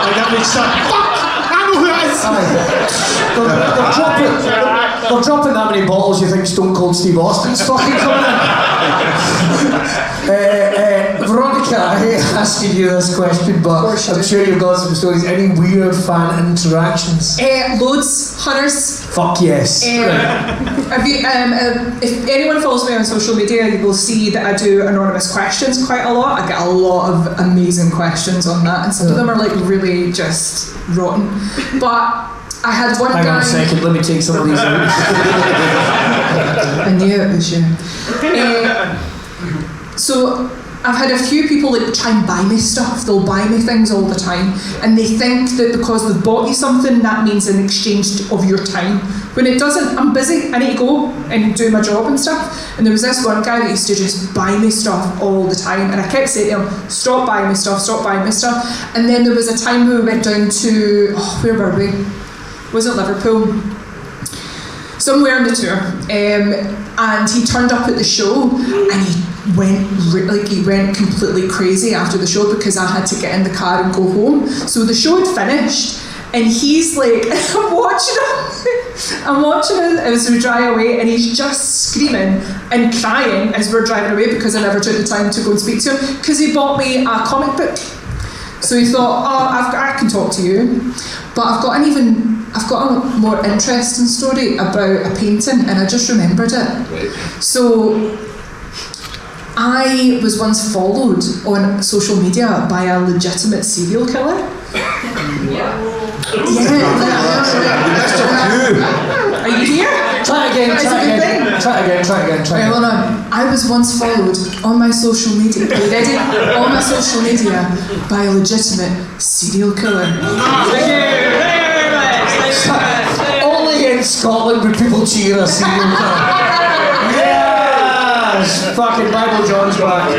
Like that would start. Fuck! I know who it is. They're dropping that many bottles. You think Stone Cold Steve Austin's fucking coming in? Veronica, I hate asking you this question, but I'm sure you've got some stories. Any weird fan interactions? Loads, hunters. Fuck yes. If anyone follows me on social media, you will see that I do anonymous questions quite a lot. I get a lot of amazing questions on that, and some of them are like really just rotten. But I had one guy. Hang on a second, let me take some of these out. I knew it was you. So I've had a few people like try and buy me stuff. They'll buy me things all the time, and they think that because they've bought you something, that means in exchange of your time, When it doesn't, I'm busy, I need to go and do my job and stuff. And there was this one guy that used to just buy me stuff all the time, and I kept saying to him, stop buying me stuff, stop buying me stuff. And then there was a time when we went down to, where were we? Was it Liverpool? Somewhere on the tour, and he turned up at the show, and he went completely crazy after the show because I had to get in the car and go home. So the show had finished, and he's like, I'm watching him as we drive away, and he's just screaming and crying as we're driving away because I never took the time to go and speak to him because he bought me a comic book. So he thought, I can talk to you, but I've got a more interesting story about a painting, and I just remembered it. Right. So I was once followed on social media by a legitimate serial killer. Yeah. Are you here? Try again. Hold on. I was once followed on my social media, by a legitimate serial killer. Only in Scotland would people cheer a serial killer. Yes! Fucking Bible John's back.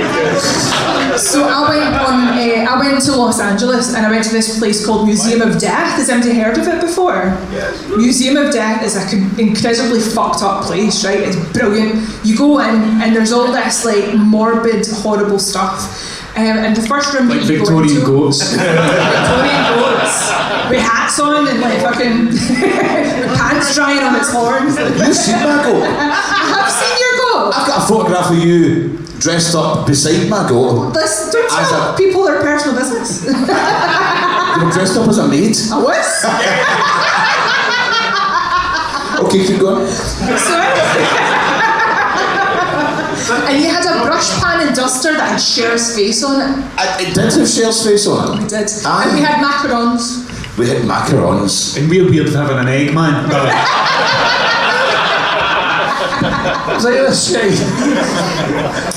So I went to Los Angeles, and I went to this place called Museum of Death. Has anybody heard of it before? Yes. Museum of Death is an incredibly fucked up place, right? It's brilliant. You go in, and there's all this like morbid, horrible stuff. And the first room Like that you Victorian go into, goats. Victorian goats with hats on and like fucking pants drying on its horns. You've seen my goat? I have seen your goat. I've got a photograph of you dressed up beside my goat. Don't tell people their personal business. You were dressed up as a maid. I was. Okay, keep going. And you had a brush pan and duster that had Cher's face on it. It did have Cher's face on it. We did. Aye. And we had macarons. We had macarons. And we're weird having an egg, man. It's like this shit.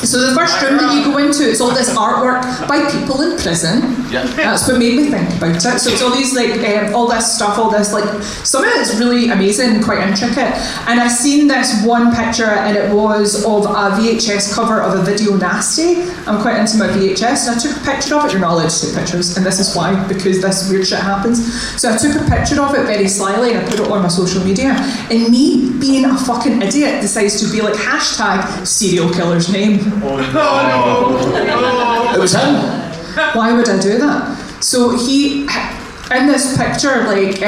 So the first room that you go into, it's all this artwork by people in prison. Yeah. That's what made me think about it. So it's all these like, all this stuff, all this like, some of it's really amazing and quite intricate. And I seen this one picture, and it was of a VHS cover of a video nasty. I'm quite into my VHS, and I took a picture of it. You're not allowed to take pictures, and this is why, because this weird shit happens. So I took a picture of it very slyly, and I put it on my social media. And me, being a fucking idiot, decides to be like hashtag serial killer's name. It was him. Why would I do that? So he, in this picture, like,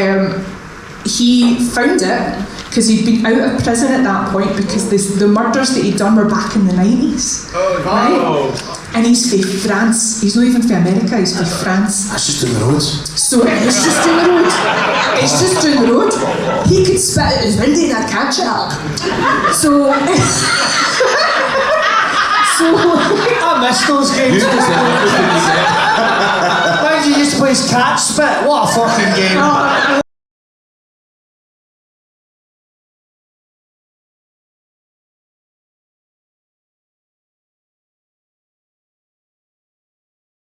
he found it because he'd been out of prison at that point because the murders that he'd done were back in the 90s. Right? And he's from France. He's not even from America, he's from France. That's just down the road. So it's just down the road. It's just down the road. He could spit out his window and I'd catch it up. So... I miss those games. Why did you used to play catch spit? What a fucking game.